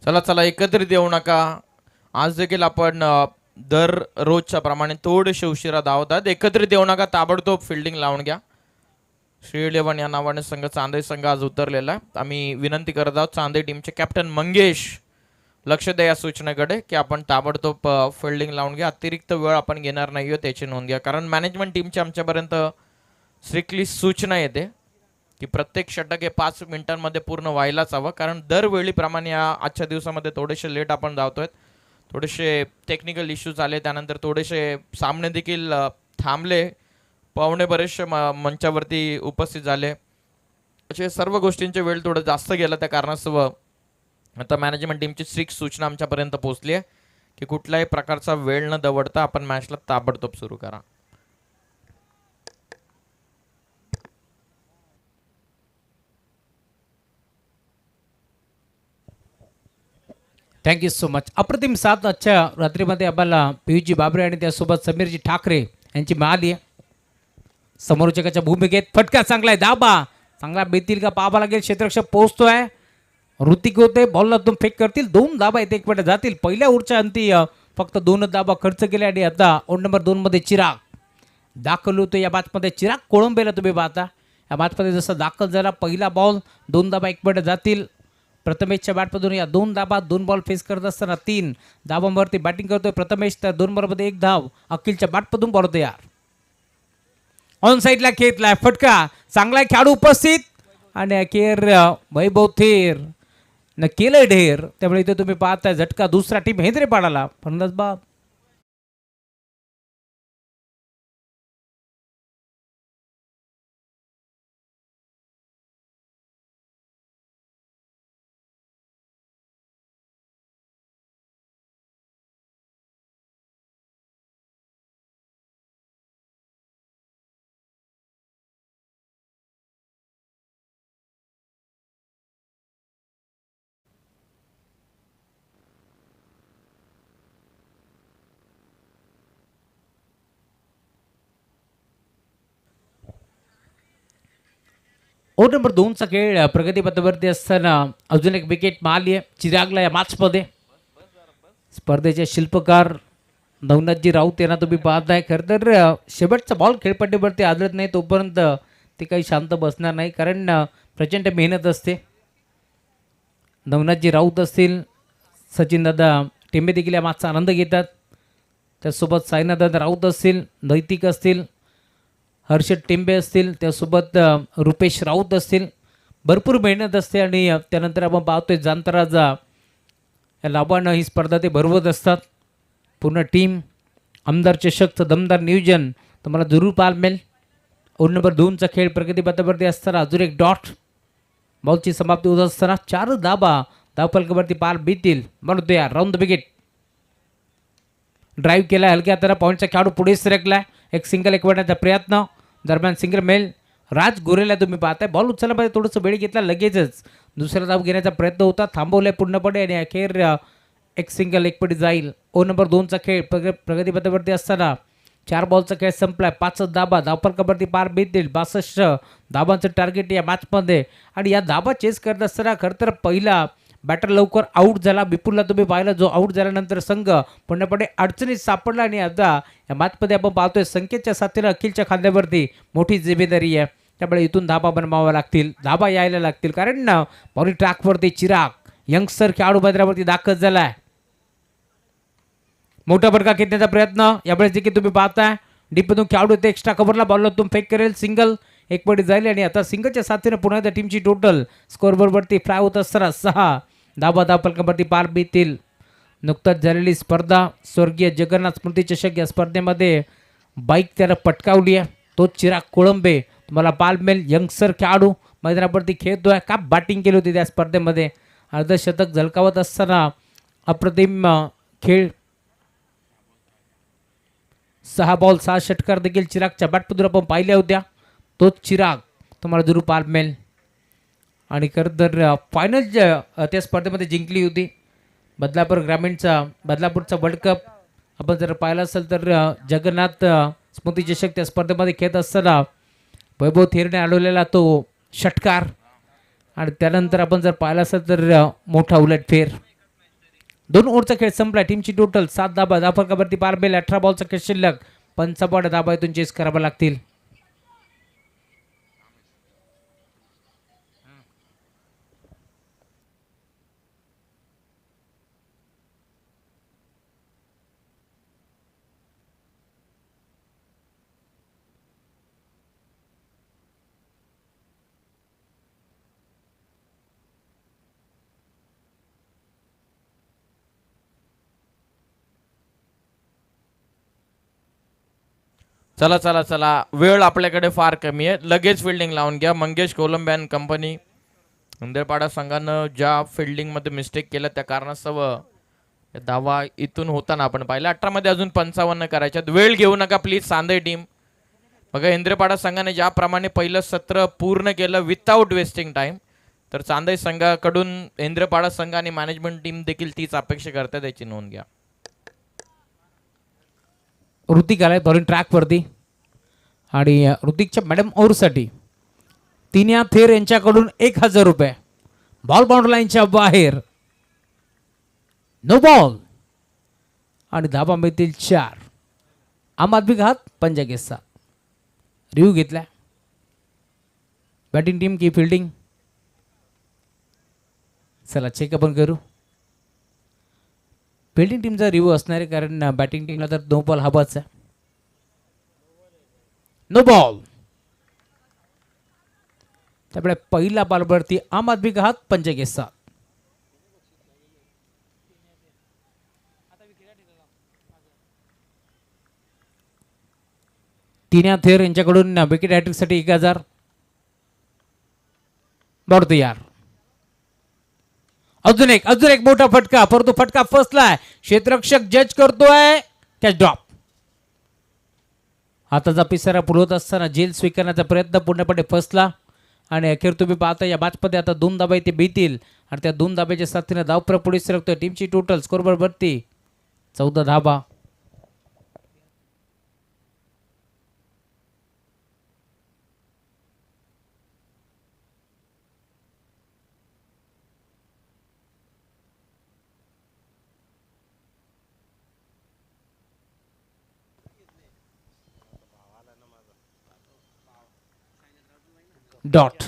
चला चला एकत्रित येऊ नका. आज देखील आपण दररोजच्या प्रमाणे थोडेसे उशिरा धावतात. एकत्रित येऊ नका. ताबडतोब फिल्डिंग लावून घ्या. श्री 11 या नावाने संघ चांदई संघ आज उतरलेला आहे. आम्ही विनंती करत आहोत चांदई टीमचे कॅप्टन मंगेश लक्ष द्या या सूचनेकडे की आपण ताबडतोब फिल्डिंग लावून घ्या. अतिरिक्त वेळ आपण घेणार नाहीये त्याची नोंद घ्या, कारण मॅनेजमेंट टीमची आमच्यापर्यंत स्ट्रिक्टली सूचना येते की प्रत्येक षटक हे 5 मिनिटांमध्ये पूर्ण व्हायलाच हवं, कारण दरवेळीप्रमाणे आजच्या दिवसामध्ये थोडेसे लेट आपण धावतोय. थोडेसे टेक्निकल इश्यूज आले, त्यानंतर थोडेसे सामने देखील थांबले, पाहुणे बरेचसे मंचावरती उपस्थित झाले, असे सर्व गोष्टींचे वेळ थोडं जास्त गेला. त्या कारणास्तव आता मॅनेजमेंट टीमची स्ट्रिक्ट सूचना आमच्यापर्यंत पोहोचली आहे की कुठल्याही प्रकारचा वेळ न दवडता आपण मॅचला ताबडतोब सुरू करा. Thank you so much. अप्रतिम साथ आजच्या रात्रीमध्ये आम्हाला पियुषजी बाबरे आणि त्यासोबत समीरजी ठाकरे यांची मिळाली आहे. समोरचकाच्या भूमिकेत फटका चांगला आहे, दाबा चांगला बेतील का पाहावा लागेल. क्षेत्ररक्षक पोहोचतोय, ऋतिक होते, बॉलला तुम फेक करतील. 2 दाबा आहेत, एक मिनिट जातील. पहिल्या ओव्हरच्या अंती फक्त 2 दाबा खर्च केले आणि आता ओव्हर नंबर 2 मध्ये चिराग दाखल होतो या मॅचमध्ये. चिराग कोळंबेला तुम्ही पाहता या मॅचमध्ये जसं दाखल झाला. पहिला बॉल 2 दाबा एक मिनिट जातील. प्रथमेशच्या बॅटमधून या 2 दाबा 2 बॉल फेस करत असताना 3 दाबांवरती बॅटिंग करतोय प्रथमेश. तर 2 बॉलमध्ये 1 धाव अखिलच्या बॅटमधून बॉल होतो यार. ऑन साईडला खेळलाय फटका, चांगला खेळाडू उपस्थित आणि अखेर वैभव थेर न केलं ढेर. त्यामुळे इथे तुम्ही पाहताय झटका दुसरा टीम हेंद्रे पाडाला फलंदाज बाद. ओव्हर नंबर 2चा खेळ प्रगतीपथावरती असताना अजून एक विकेट मारली आहे चिरागला या मॅचमध्ये. स्पर्धेचे शिल्पकार नवनाथजी राऊत यांना तुम्ही पाहताय. खरं तर शेवटचा बॉल खेळपट्टीवरती आदळत नाही तोपर्यंत ते काही शांत बसणार नाही, कारण प्रचंड मेहनत असते. नवनाथजी राऊत असतील, सचिनदादा टेंबे देखील या मॅचचा आनंद घेतात. त्यासोबत साईनाथदादा राऊत असतील, नैतिक असतील, हर्षद टेंबे असतील, त्यासोबत रुपेश राऊत असतील. भरपूर मेहनत असते आणि त्यानंतर आपण पाहतोय जांतराजा या लाभानं ही स्पर्धा ते भरवत असतात. पूर्ण टीम आमदार चषकचं दमदार नियोजन तुम्हाला जरूर पाहायला मिळेल. ओव्हर नंबर 2चा खेळ प्रगतीपथावरती असताना अजून एक डॉट बॉलची समाप्ती होत असताना 4 दाबा धावफलकावरती पार बीतील. म्हणतो यार राऊंड द विकेट. ड्राईव्ह केला हलक्या हाताला, पॉईंटचा खेळाडू पुढे सरकलाय. एक सिंगल एक वडण्याचा प्रयत्न दरम्यान सिंगल मेल राज गोरेला तुम्ही पाहताय. बॉल उचलण्यामध्ये थोडंसं वेळ घेतला, लगेचच दुसरा धाव घेण्याचा प्रयत्न होता, थांबवलाय पूर्णपणे आणि अखेर एक सिंगल एक पटी जाईल. ओव्हर नंबर 2चा खेळ प्रगतीपथावरती असताना 4 बॉलचा खेळ संपलाय. 5 दाबा धावफलकावरती पार बीतील. 62 धाबांचं टार्गेट या मॅचमध्ये आणि या धाबा चेस करत असताना खरं तर पहिला बॅटर लवकर आऊट झाला. विपुलला तुम्ही पाहिलं, जो आऊट झाल्यानंतर संघ पूर्णपणे अडचणीत सापडला आणि आता या मॅचमध्ये आपण पाहतोय संकेतच्या साथीनं अखिलच्या खांद्यावरती मोठी जिम्मेदारी आहे. त्यामुळे इथून धाबा बनवावा लागतील, धाबा यायला लागतील, कारण बॉलिंग ट्रॅकवरती चिराग यंगस्टर खेळाडू मैदानावरती दाखल झालाय. मोठा फटका खेचण्याचा प्रयत्न यावेळेस देखील तुम्ही पाहताय. डीपमधून खेळाडू ते एक्स्ट्रा कव्हरला बॉलला तुम फेक करेल, सिंगल एक पटी जाईल आणि आता सिंगलच्या साथीनं पुन्हा त्या टीमची टोटल स्कोअरबोर्डवरती फ्लाय होत असताना 6 धाबा धावफलकावरती पार बीतील. नुकताच झालेली स्पर्धा स्वर्गीय जगन्नाथ स्मृती चषक या स्पर्धेमध्ये बाईक त्याला पटकावली आहे. तो चिराग कोळंबे तुम्हाला पालमेल यंगस्टर खेळाडू मैदानावरती खेळतोय. का बॅटिंग केली होती त्या स्पर्धेमध्ये, अर्धशतक झलकावत असताना अप्रतिम खेळ. 6 बॉल 6 षटकार देखील चिरागच्या बॅटमधून आपण पाहिल्या होत्या. तोच चिराग तुम्हाला जरूर पाहायला मिळेल. आणि खरं तर फायनल त्या स्पर्धेमध्ये जिंकली होती बदलापूरचा वर्ल्ड कप. आपण जर पाहिलं असेल तर जगन्नाथ स्मृती चषक त्या स्पर्धेमध्ये खेळत असताना वैभव थेरने अडवलेला तो षटकार आणि त्यानंतर आपण जर पाहिलं असेल तर मोठा उलटफेर. 2 ओव्हरचा खेळ संपला. टीमची टोटल 7 धाबा धावफलकावरती पार बेल. 18 बॉलचा खेळ शिल्लक. 55 धाबा इथून चेस करावा लागतील. चला चला चला, वेळ आपल्याकडे फार कमी आहे. लगेच फिल्डिंग लावून घ्या. Mangesh Kolambe and company. इंद्रपाडा संघानं ज्या फिल्डिंगमध्ये मिस्टेक केलं त्या कारणास्तव धावा इथून होताना आपण पाहिलं. 18 मध्ये अजून 55 करायच्यात. वेळ घेऊ नका प्लीज सांदे टीम. बघा इंद्रपाडा संघाने ज्याप्रमाणे पहिलं सत्र पूर्ण केलं विथआउट वेस्टिंग टाइम, तर चांदई संघाकडून इंद्रपाडा संघ आणि मॅनेजमेंट टीम देखील तीच अपेक्षा करते, त्याची नोंद घ्या. ऋतिक आलाय बॉलिंग ट्रॅकवरती आणि ऋतिकच्या मॅडम ओव्हरसाठी तिन्या थेर यांच्याकडून 1000 रुपये. बॉल बाउंड्री लाईनच्या बाहेर, नो बॉल आणि धाबा मिळतील 4. आम आदमी का हात पंजा के साथ. रिव्ह्यू घेतलाय बॅटिंग टीम की फिल्डिंग. चला चेक आपण करू. फिल्डिंग टीमचा रिव्ह्यू असणार आहे कारण बॅटिंग टीमला तर नो बॉल हवाच आहे. No ball. त्यामुळे पहिला बॉलवरती आम आदमी का हात पंजे के साथ. तिन्या थेर यांच्याकडून विकेट हॅट्रिकसाठी 1000. बॉल तयार. अजून एक मोठा फटका, परंतु फटका फसलाय. क्षेत्ररक्षक जज करतोय कॅच ड्रॉप. हाताचा पिसारा पुरवत असताना जेल स्वीकारण्याचा प्रयत्न पूर्णपणे फसला आणि अखेर तुम्ही पाहता या मॅचमध्ये आता 2 धाबा इथे बीतील आणि त्या 2 धाब्याच्या साथीने धावफरक पुढे सरकतोय. टीमची टोटल स्कोरबोर्ड वरती 14 धाबा. डॉट.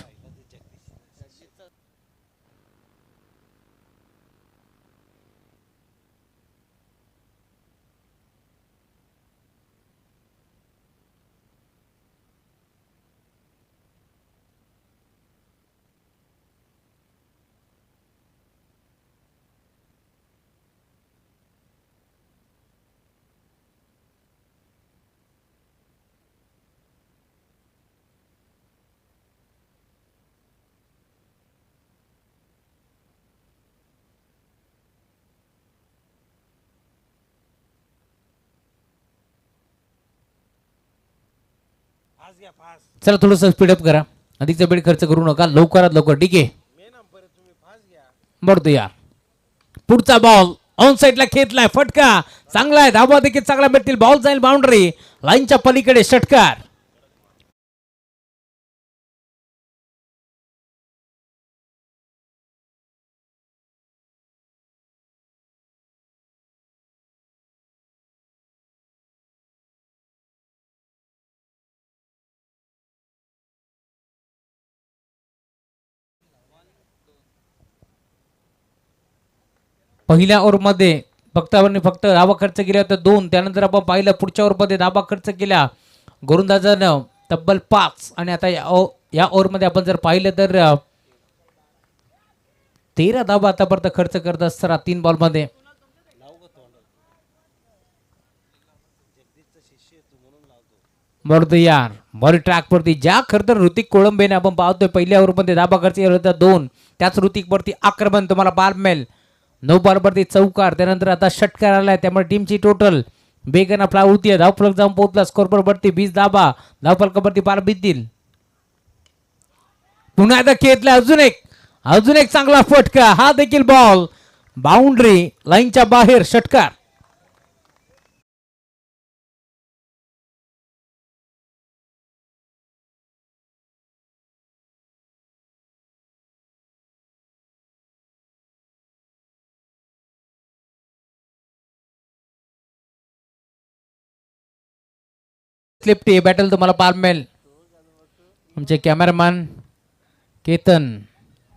चला थोडंसं स्पीडअप करा. अधिकचा वेळ खर्च करू नका. लवकरात लवकर. ठीक आहे. बढतो यार. पुढचा बॉल ऑन साइडला खेचलाय. फटका चांगला आहे. धाबा देखील चांगला भेटतील. बॉल जाईल बाउंड्री लाईनच्या पलीकडे. षटकार. पहिल्या ओव्हरमध्ये फक्त धाबा खर्च केला होता 2. त्यानंतर आपण पाहिलं पुढच्या ओव्हरमध्ये धाबा खर्च केला गोलंदाजानं तब्बल 5 आणि आता या ओव्हरमध्ये आपण जर पाहिलं तर 13 धाबा आतापर्यंत खर्च करत असताना 3 बॉलमध्ये. बरोबर यार. बॉल ट्रॅक वरती ज्या खरं तर ऋतिक कोळंबेने आपण पाहतोय पहिल्या ओव्हरमध्ये धाबा खर्च केला होता 2. त्याच ऋतिक वरती आक्रमण तुम्हाला पाहायला मिळेल. 9 बॉलवरती चौकार. त्यानंतर आता षटकार आलाय. त्यामुळे टीमची टोटल बेगन आपला होतीये. धावफलक जाऊन पोहोचला. स्कोरबोर्ड वरती 20 धाबा. धावफलकावरती पार बीतील. पुन्हा एकदा खेळला. अजून एक चांगला फटका. हा देखील बॉल बाउंड्री लाईनच्या बाहेर. षटकार. स्लिप्टी बॅटल तुम्हाला पाहायला मिळेल. आमचे कॅमेरामॅन केतन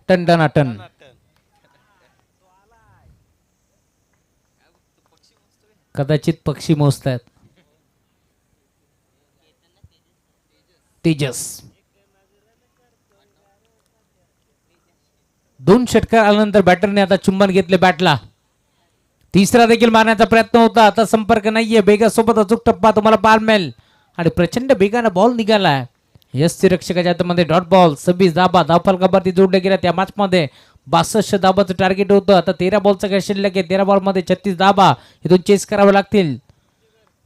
टन. कदाचित पक्षी मोजतायत. तेजस. 2 षटकार आल्यानंतर बॅटरने आता चुंबन घेतले बॅटला. तिसरा देखील मारण्याचा प्रयत्न होता. आता संपर्क नाहीये. बेगा सोबत अचूक टप्पा तुम्हाला पाहायला मिळेल. आणि प्रचंड वेगानं बॉल निघालाय. यष्टी रक्षकाच्या हातामध्ये डॉट बॉल. 26 धाबा धावफलकावरती जोडले गेल्या. त्या मॅचमध्ये 62 धाबाचं टार्गेट होतं. आता 13 बॉलचा खेळ शिल्लक आहे. 13 बॉलमध्ये 36 धाबा इथून चेस करावे लागतील.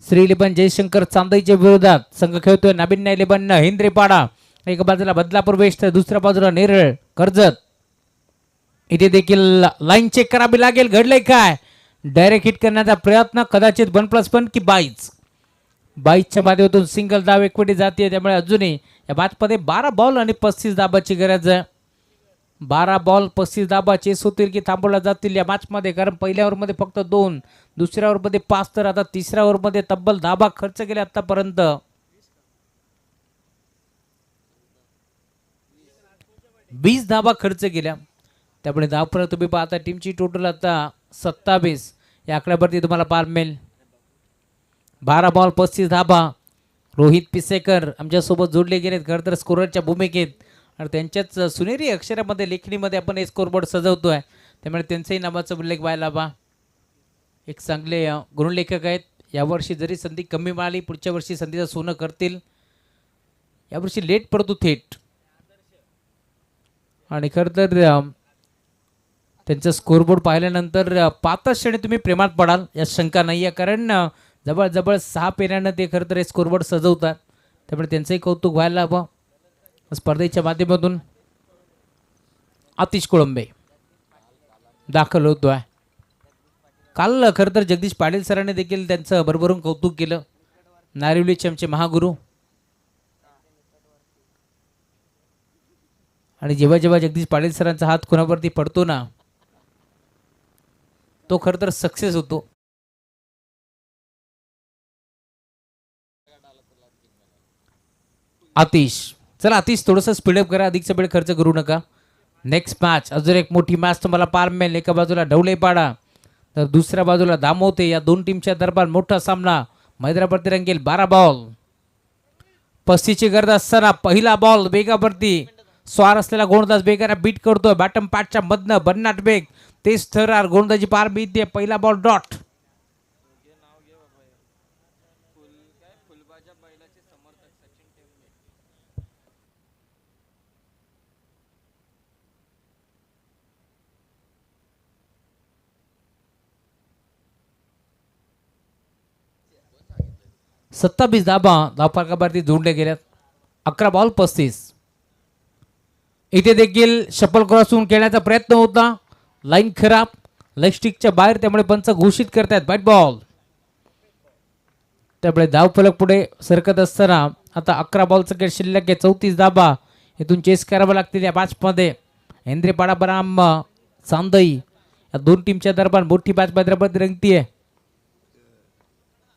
श्री 11 जयशंकर चांदईच्या विरोधात संघ खेळतोय. नाबिन्या 11 हिंद्रेपाडा. एका बाजूला बदलापूर वेस्ट तर दुसऱ्या बाजूला नेरळ कर्जत. इथे देखील लाईन चेक करावी लागेल. घडलंय काय? डायरेक्ट हिट करण्याचा प्रयत्न. कदाचित 1+1 की 22च्या माध्यमातून सिंगल धाव एकवटी जाते. त्यामुळे अजूनही या मॅचमध्ये 12 बॉल आणि 35 धाबाची गरज आहे. 12 बॉल 35 धाबा चेस होतील की थांबवल्या जातील या मॅचमध्ये. कारण पहिल्या ओव्हरमध्ये फक्त 2, दुसऱ्या ओव्हरमध्ये 5 तर आता तिसऱ्या ओव्हरमध्ये तब्बल धाबा खर्च केले आतापर्यंत. 20 धाबा खर्च केल्या. त्यामुळे धावफलक तुम्ही पाहता टीमची टोटल आता 27 या आकड्यावरती तुम्हाला पाहायला मिळेल. 12 बॉल 35 धाबा. रोहित पिसेकर आमच्यासोबत जोडले गेलेत खरं तर स्कोररच्या भूमिकेत. आणि त्यांच्याच सुनेरी अक्षरामध्ये लेखणीमध्ये आपण हे स्कोरबोर्ड सजवतोय. त्यामुळे त्यांचाही नावाचा उल्लेख व्हायला हवा. एक चांगले गुणलेखक आहेत. यावर्षी जरी संधी कमी मिळाली पुढच्या वर्षी संधीचं सोनं करतील. यावर्षी लेट पडतो थेट. आणि खरं तर त्यांचं स्कोरबोर्ड पाहिल्यानंतर पाचच क्षणी तुम्ही प्रेमात पडाल यात शंका नाही आहे. कारण जवळजवळ 6 पेऱ्यानं ते खरं तर हे स्कोरबोर्ड सजवतात. त्यामुळे त्यांचंही कौतुक व्हायला हवं. स्पर्धेच्या माध्यमातून आतिश कोळंबे दाखल होतोय. काल खरं तर जगदीश पाटील सरांनी देखील त्यांचं भरभरून कौतुक केलं. नारिवलीचे आमचे महागुरू. आणि जेव्हा जेव्हा जगदीश पाटील सरांचा हात कोणावरती पडतो ना तो खरं तर सक्सेस होतो. आतिश चला आतिश थोडंसं स्पीडअप करा. अधिकचा वेळ खर्च करू नका. नेक्स्ट मॅच अजून एक मोठी मॅच तुम्हाला पाहायला मिळेल. एका बाजूला ढवळेपाडा तर दुसऱ्या बाजूला दामोते. या दोन टीमच्या दरम्यान मोठा सामना मैदानावरती रंगेल. 12 बॉल 35ची गरज असताना पहिला बॉल वेगावरती स्वार असलेला गोलंदाज वेगाने बीट करतोय. बॅटम पॅटच्या मधनं बन्नाट वेग तेच ठरणार. गोलंदाजी पार बीते. पहिला बॉल डॉट. सत्तावीस धाबा धावफलकावरती जोडले गेल्यात. 11 बॉल 35. इथे देखील शपल क्रॉसून खेळण्याचा प्रयत्न होता. लाईन खराब. लेग स्टिकच्या बाहेर. त्यामुळे पंच घोषित करतायत बॅट बॉल. त्यामुळे धावफलक पुढे सरकत असताना आता 11 बॉलचा खेळ शिल्लक आहे. 34 धाबा इथून चेस करावं लागतील या मॅचमध्ये. हेंद्रेपाडा बनाम चांदई या दोन टीमच्या दरम्यान मोठी मॅच मैदानावरती रंगतीये.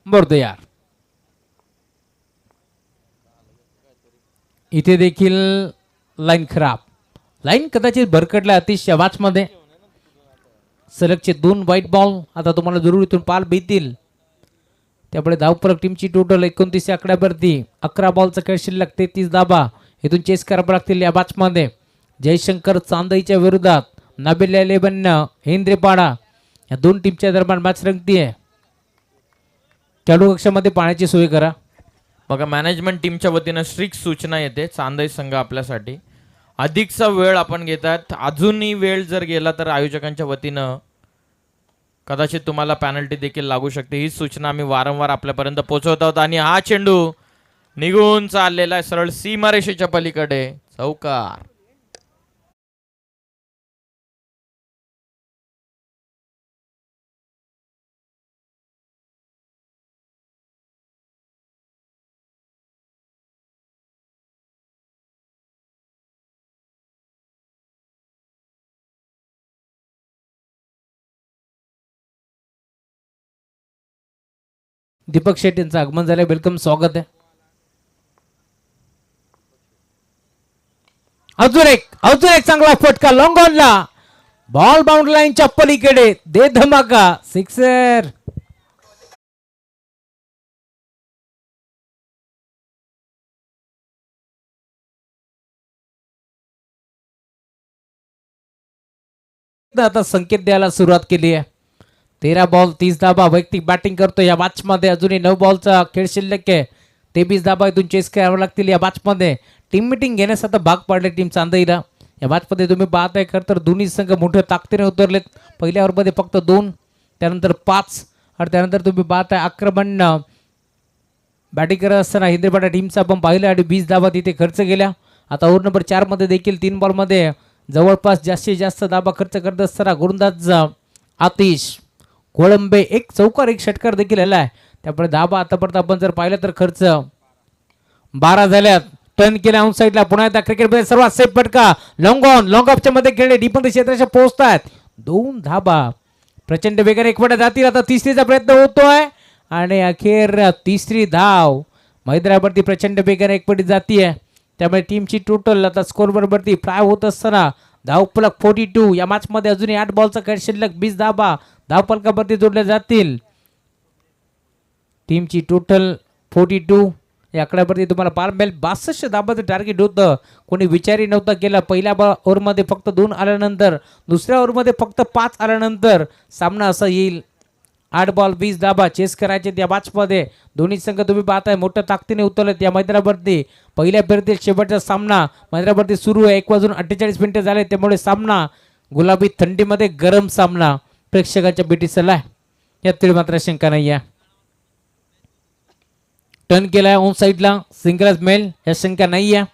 बरं यार इथे देखील लाईन खराब. लाईन कदाचित भरकटल्या अतिशय मॅचमध्ये. सलगचे 2 व्हाईट बॉल आता तुम्हाला जरूर इथून पाल बीतील. त्यामुळे धावफलक टीमची टोटल 29 आकड्यावरती. 11 बॉलचा खेळ शिल्लक. 33 धाबा इथून चेस करावं लागतील या मॅचमध्ये. जयशंकर चांदईच्या विरोधात नाबिल्या 11 हेंद्रेपाडा या दोन टीमच्या दरम्यान मॅच रंगतीये. खेळाडू कक्षामध्ये पाण्याची सोय करा. बघा मॅनेजमेंट टीमच्या वतीनं स्ट्रिक्ट सूचना येते. चांदई संघ आपल्यासाठी अधिकचा वेळ आपण घेतात. अजूनही वेळ जर गेला तर आयोजकांच्या वतीनं कदाचित तुम्हाला पॅनल्टी देखील लागू शकते. ही सूचना आम्ही वारंवार आपल्यापर्यंत पोहोचवत आहोत. आणि हा चेंडू निघून चाललेला आहे सरळ सीमारेषेच्या पलीकडे. चौकार. दीपक शेट्टी यांचं आगमन झालं. वेलकम स्वागत आहे. अजून एक चांगला फटका लॉंग ऑनला. बॉल बाउंड्री लाईनच्या पलीकडे. दे धमाका. सिक्सर. आता संकेत द्यायला सुरुवात केली आहे. 13 बॉल 30 धाबा. वैयक्तिक बॅटिंग करतो या मॅच मध्ये. अजूनही 9 बॉलचा खेळ शिल्लक आहे. ते 20 धाबा इथून चेस करावं लागतील या मॅचमध्ये. टीम मिटिंग घेण्यास आता भाग पाडले टीम चांदईला. या मॅचमध्ये तुम्ही पाहताय खरं तर दोन्ही संघ मोठ्या ताकदीने उतरलेत. पहिल्या ओव्हरमध्ये फक्त 2, त्यानंतर 5 आणि त्यानंतर तुम्ही पाहताय आक्रमण बॅटिंग करत असताना हिंद्रेपाडा टीमचा आपण पाहिलं आणि 20 धाबा तिथे खर्च केल्या. आता ओव्हर नंबर 4 मध्ये देखील 3 बॉलमध्ये जवळपास जास्तीत जास्त धाबा खर्च करत असताना गोलंदाज आतिश कोळंबे एक चौकार एक षटकार देखील आला आहे. त्यामुळे धाबा आतापर्यंत आपण जर पाहिलं तर खर्च 12 झाल्यात. टर्न केला ऑन साईडला. पुन्हा एकदा क्रिकेटमध्ये सर्वात सेफ फटका लॉंग ऑन लॉंग ऑफच्या मध्ये खेळले डीपमध्ये क्षेत्राच्या पोहोचतात 2 धाबा. प्रचंड वेगाने एक फटा जातील. आता तिसरीचा प्रयत्न होतोय आणि अखेर तिसरी धाव मैदानावरती प्रचंड वेगाने एक पटी जातीये. त्यामुळे टीमची टोटल आता स्कोर बरोबरती फ्राय होत असताना धावफलक 42. या मॅचमध्ये अजूनही 8 बॉलचा खेळ शिल्लक. 20 धाबा धावफलकावरती जोडल्या जातील. टीमची टोटल 42. या आकड्यावरती तुम्हाला पार मिळेल. 62 धाबाचं टार्गेट होतं. कोणी विचारही नव्हता केला. पहिल्या ओव्हरमध्ये फक्त 2 आल्यानंतर दुसऱ्या ओव्हरमध्ये फक्त 5 आल्यानंतर सामना असा येईल. 8 बॉल 20 धाबा चेस करायचे त्या मॅचमध्ये. दोन्ही संघ तुम्ही पाहताय मोठ्या ताकदीने उतरलेत या मैदानावरती. पहिल्या फेरीतील शेवटचा सामना मैदानावरती सुरू आहे. 1:48 मिनिटं झाले. त्यामुळे सामना गुलाबी थंडीमध्ये गरम सामना प्रेक्षकांच्या भेटीसला यात मात्र शंका नाही आहे. टर्न केलाय ऑन साईडला सिंगलच मेल या शंका नाही आहे.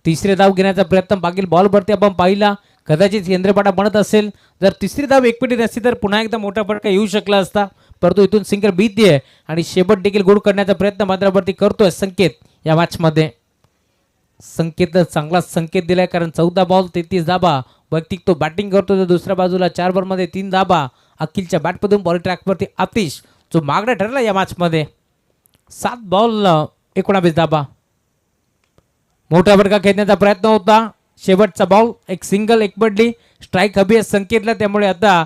तिसरे धाव घेण्याचा प्रयत्न मागील बॉलवरती आपण पाहिला. कदाचित केंद्रपाडा बनत असेल. जर तिसरी धाव एकपिटी नसती तर पुन्हा एकदा मोठा फटका येऊ शकला असता. परंतु इथून सिंगल भीतीये आणि शेवट देखील गोल करण्याचा प्रयत्न मात्रावरती करतोय संकेत या मॅचमध्ये. संकेत चांगला संकेत दिलाय कारण 14 बॉल 33 धाबा वैयक्तिक तो बॅटिंग करतो. तर दुसऱ्या बाजूला 4 बॉलमध्ये 3 धाबा अखिलच्या बॅटमधून बॉल ट्रॅकवरती आतिश जो मागणा ठरला या मॅचमध्ये. 7 बॉल 19 धाबा. मोठा फटका खेळण्याचा प्रयत्न होता. शेवटचा बॉल एक सिंगल एक पडली. स्ट्राईक हवी आहे संकेतला. त्यामुळे आता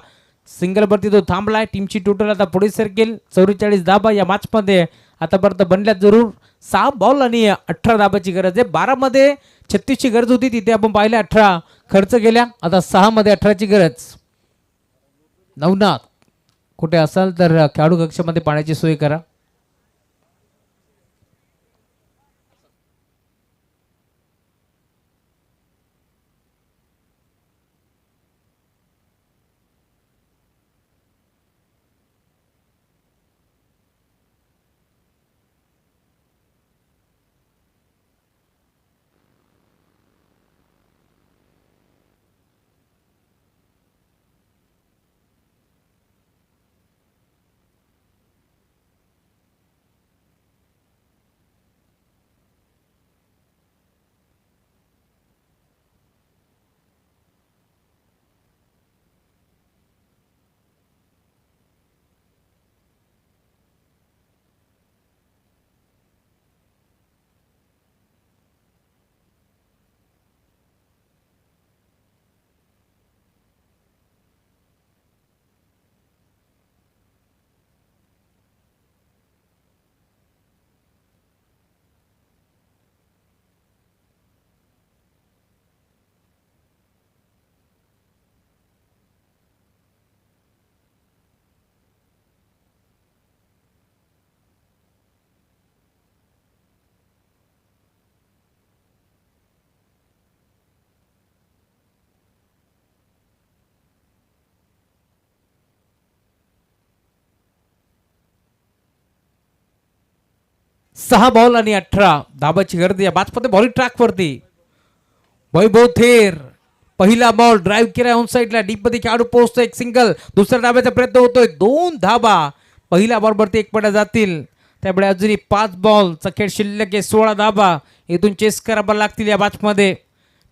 सिंगलवरती तो थांबलाय. टीमची टोटल आता पुढे सरकेल. 44 धाबा या मॅचमध्ये आतापर्यंत बनल्यात जरूर. 6 बॉल आणि 18 धाबाची गरज आहे. 12 मध्ये 36ची गरज होती. तिथे आपण पाहिलं 18 खर्च केल्या. आता 6 मध्ये 18ची गरज. नवनाथ कुठे असाल तर खेळाडू कक्षामध्ये पाण्याची सोय करा. सहा बॉल आणि 18 धाबाची गर्दी या मॅचमध्ये. बॉलिंग ट्रॅकवरती वैभव थेर पहिला बॉल ड्राईव्ह केला ऑन साईडला. डीप मध्ये खेळाडू पोहोचतो. एक सिंगल. दुसऱ्या धाब्याचा प्रयत्न होतोय. 2 धाबा पहिल्या बॉलवरती एक पडा जातील. त्यामुळे अजूनही 5 बॉलचा खेळ शिल्लक आहे. 16 धाबा इथून चेस करावा लागतील या मॅचमध्ये.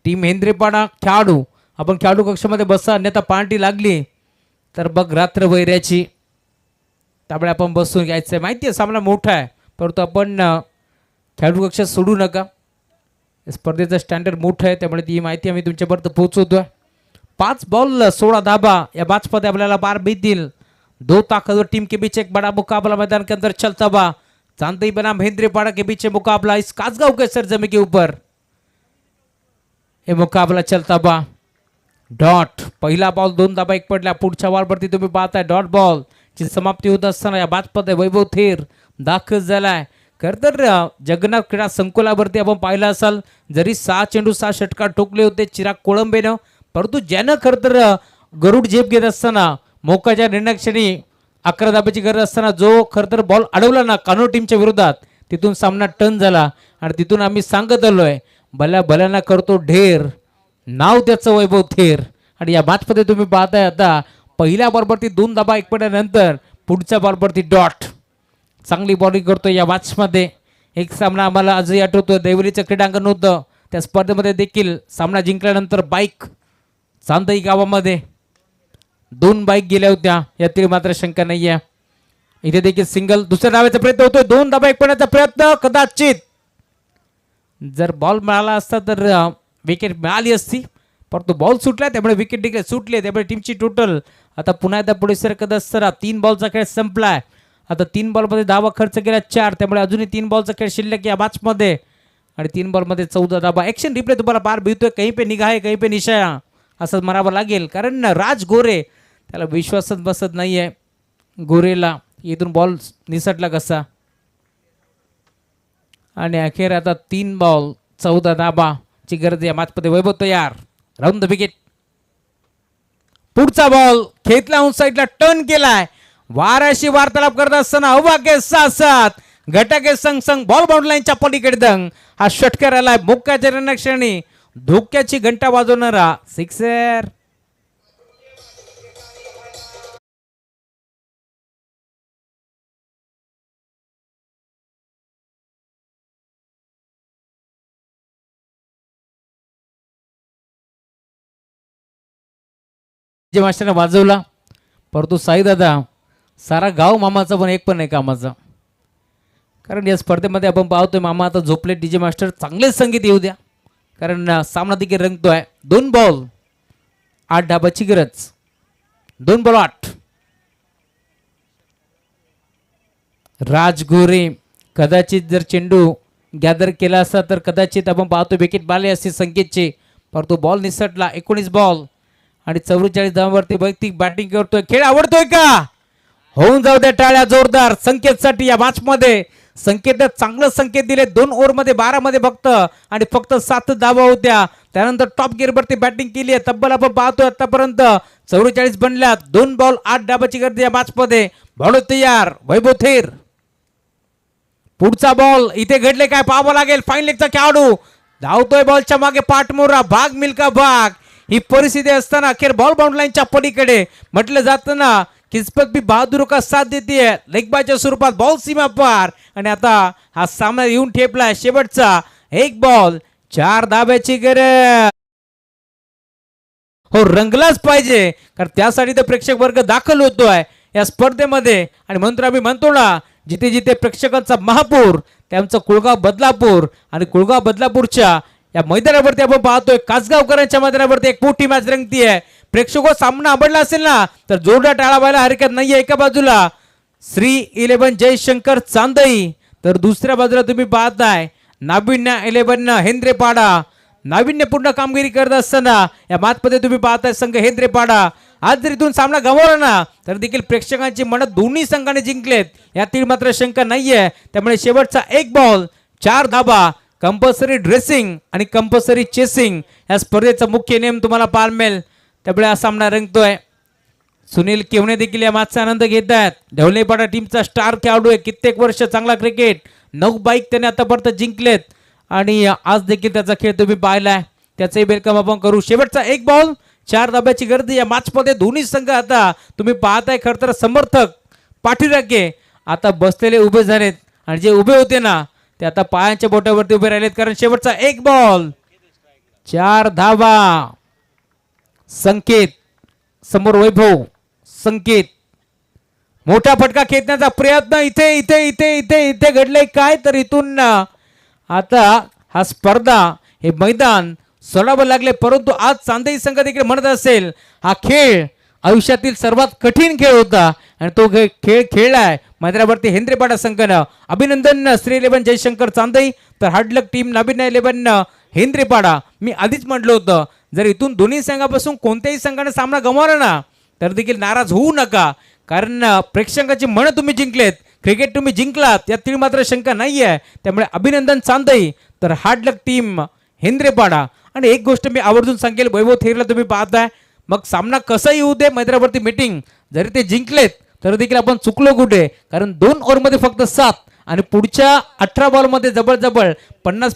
टीम हेंद्रेपाडा खेळाडू आपण खेळाडू कक्षामध्ये बसा अन्यथा पार्टी लागली तर बघ रात्र वैऱ्याची. त्यामुळे आपण बसून घ्यायचं. माहिती आहे सामना मोठा आहे परंतु आपण खेळाडू कक्षात सोडू नका. स्पर्धेचं स्टँडर्ड मोठं आहे त्यामुळे ती माहिती आम्ही तुमच्यापर्यंत पोहोचवतोय. 5 बॉल 16 धाबा या मॅचमध्ये आपल्याला पार बीतील. 2 ताकतवर टीम के बीच एक बड़ा मुकाबला मैदान के अंदर चलता हुआ. चांदई बनाम हेंद्रेपाड़ा के बीच मुकाबला इस कासगांव के सरजमी के ऊपर ये मुकाबला चलता हुआ. डॉट पहिला बॉल 2 धाबा एक पडला. पुढच्या बॉलवरती तुम्ही पाहताय डॉट बॉल ची समाप्ती होत असताना या मॅचमध्ये वैभव थेर दाखल झालाय. खरं तर जगन्नाथ क्रीडा संकुलावरती आपण पाहिलं असाल, जरी 6 चेंडू 6 षटकार ठोकले होते चिराग कोळंबेनं, परंतु ज्यानं खरं तर गरुड झेप घेत असताना मोकाच्या निर्णयक्षणी 11 धाब्याची गरज असताना जो खरं तर बॉल अडवला ना कानोर टीमच्या विरोधात, तिथून सामना टर्न झाला. आणि तिथून आम्ही सांगत आलोय भल्या भल्याना करतो ढेर, नाव त्याचं वैभव थेर. आणि या मॅचमध्ये तुम्ही पाहताय आता पहिल्या बॉलवरती 2 धाबा एक पडल्यानंतर पुढच्या बॉलवरती डॉट. चांगली बॉलिंग करतो या मॅचमध्ये. एक सामना आम्हाला आजही आठवतो, दैवलीचं क्रीडांगण होतं, त्या स्पर्धेमध्ये देखील सामना जिंकल्यानंतर बाईक चांदई गावामध्ये 2 बाईक गेल्या होत्या, यातील मात्र शंका नाही आहे. इथे देखील सिंगल, दुसऱ्या धाब्याचा प्रयत्न होतोय, 2 धाबा एक पडण्याचा प्रयत्न, कदाचित जर बॉल मिळाला असता तर विकेट मिळाली असती, परंतु बॉल सुटला त्यामुळे विकेट देखील सुटले. त्यामुळे टीमची टोटल आता पुन्हा एकदा पुढे सरकत असताना 3 बॉलचा खेळ संपलाय. आता 3 बॉलमध्ये धावा खर्च केला 4, त्यामुळे अजूनही 3 बॉलचा खेळ शिल्लक या मॅचमध्ये. आणि 3 बॉलमध्ये 14 धाबा. ॲक्शन रिप्ले तुम्हाला पार भिवतोय, कहीं पे निगाह है कहीं पे निशाया असं म्हणावं लागेल, कारण राज गोरे त्याला विश्वासच बसत नाही आहे. गोरेला इथून बॉल निसटला कसा. आणि अखेर आता 3 बॉल 14 धाबाची गरज या मॅचमध्ये. वैभव तयार, राऊंड द विकेट. पुढचा बॉल खेतला ऑन साईडला टर्न केलाय. वाऱ्याशी वार्तालाप करत असताना अवाके 6-7 घटाके संग संग बॉल बाउंड्री लाईनच्या पलीकडे दंग. हा षटकार आलाय मोक्याच्या रणक्षणी, धोक्याची घंटा वाजवणारा सिक्सर. जे मास्टरने वाजवला, परंतु साई दादा सारा गाव मामाचा पण एक पण नाही कामाचा. कारण या स्पर्धेमध्ये आपण पाहतोय मामा आता झोपले. डीजे मास्टर चांगलेच संगीत येऊ द्या, कारण सामना देखील रंगतोय. 2 बॉल 8 धाबाची गरज. 2 बॉल 8. राजगोरे कदाचित जर चेंडू गॅदर केला असता तर कदाचित आपण पाहतो विकेट बाले असते संकेतचे, परंतु बॉल निसटला. 19 बॉल आणि 44 धावांवरती वैयक्तिक बॅटिंग करतोय. खेळ आवडतोय का? होऊन जाऊ द्या टाळ्या जोरदार संकेतसाठी. या मॅचमध्ये संकेतने चांगलं संकेत दिले. 2 ओव्हरमध्ये 12 मध्ये फक्त 7 धावा होत्या. त्यानंतर टॉप गिअरवरती बॅटिंग केली आहे. तब्बल आपण पाहतोय आतापर्यंत 44 बनल्यात. 2 बॉल 8 धाबाची गरज या मॅचमध्ये. बॉल तयार, वैभव थेर. पुढचा बॉल इथे घडले काय पाहावं लागेल. फाईन लेगचा खेळाडू धावतोय बॉलच्या मागे, पाठमोरा भाग मिल्का भाग. ही परिस्थिती असताना अखेर बॉल बाउंड्री लाईनच्या पलीकडे. म्हटलं जातं ना किस्मत भी बहादूर का साथ देती है. लेगबाच्या स्वरूपात बॉल सीमा पार. आणि आता हा सामना येऊन ठेपलाय शेवटचा. 1 बॉल 4 धाब्याची गरज. हो, रंगलाच पाहिजे, कारण त्यासाठी तर प्रेक्षक वर्ग दाखल होतोय या स्पर्धेमध्ये. आणि म्हणतो आम्ही म्हणतो ना, जिथे जिथे प्रेक्षकांचा महापूर त्यांचं कुळगाव बदलापूर. आणि कुळगाव बदलापूरच्या या मैदानावरती आपण पाहतोय कासगावकरांच्या मैदानावरती एक मोठी मॅच रंगतीये. प्रेक्षको सामना आवडला असेल ना तर जोरदार टाळा व्हायला हरकत नाहीये. एका बाजूला श्री 11 जयशंकर चांदई, तर दुसऱ्या बाजूला तुम्ही पाहताय नाविन्य 11 हेंद्रेपाडा. नाविन्यपूर्ण कामगिरी करत असताना या मॅचमध्ये तुम्ही पाहताय संघ हेंद्रेपाडा. आज जर इथून सामना गमावला ना तर देखील प्रेक्षकांची मनं दोन्ही संघाने जिंकलेत, यातील मात्र शंका नाहीये. त्यामुळे शेवटचा 1 बॉल 4 धाबा. कंपल्सरी ड्रेसिंग आणि कंपल्सरी चेसिंग या स्पर्धेचा मुख्य नियम तुम्हाला पाहायला मिळेल. त्यामुळे हा सामना रंगतोय. सुनील केवणे देखील या मॅचचा आनंद घेत आहेत. ढवळेपाडा टीमचा स्टार खेळाडू आहे. कित्येक वर्ष चांगला क्रिकेट, 9 बाईक त्याने आतापर्यंत जिंकलेत आणि आज देखील त्याचा खेळ तुम्ही पाहिलाय. त्याचंही वेलकम आपण करू. शेवटचा 1 बॉल 4 धाब्याची गर्दी या मॅचमध्ये. दोन्ही संघ आता तुम्ही पाहताय खरं तर समर्थक पाठीराखे आता बसलेले उभे झालेत. आणि जे उभे होते ना ते आता पायांच्या बोटावरती उभे राहिलेत, कारण शेवटचा 1 बॉल 4 धावा. संकेत समोर, वैभव संकेत मोठा फटका खेचण्याचा प्रयत्न. इथे इथे इथे इथे इथे घडले काय, तर इथून आता हा स्पर्धा हे मैदान सोडावं लागले. परंतु आज चांदई संघ देखील म्हणत असेल हा खेळ आयुष्यातील सर्वात कठीण खेळ होता आणि तो खेळ खेळलाय मैदानावरती हेंद्रेपाडा संघानं. अभिनंदन श्री 11 जयशंकर चांदई, तर हार्डलक टीम नाविन्य 11 हेंद्रेपाडा. मी आधीच म्हटलं होतं जर इथून दोन्ही संघापासून कोणत्याही संघाने सामना गमावला ना तर देखील नाराज होऊ नका, कारण प्रेक्षकांची मनं तुम्ही जिंकलेत. क्रिकेट तुम्ही जिंकलात यात मात्र शंका नाही आहे. त्यामुळे अभिनंदन चांदई. तर हार्ड लक टीम हेंद्रेपाडा. आणि एक गोष्ट मी आवर्जून सांगेल, वैभव थेरला तुम्ही पाहताय, मग सामना कसा येऊ दे मैदानावरती मीटिंग जरी ते जिंकलेत तर देखील आपण चुकलो कुठे, कारण 2 ओव्हरमध्ये फक्त 7 आणि पुढच्या 18 बॉलमध्ये जबळ 50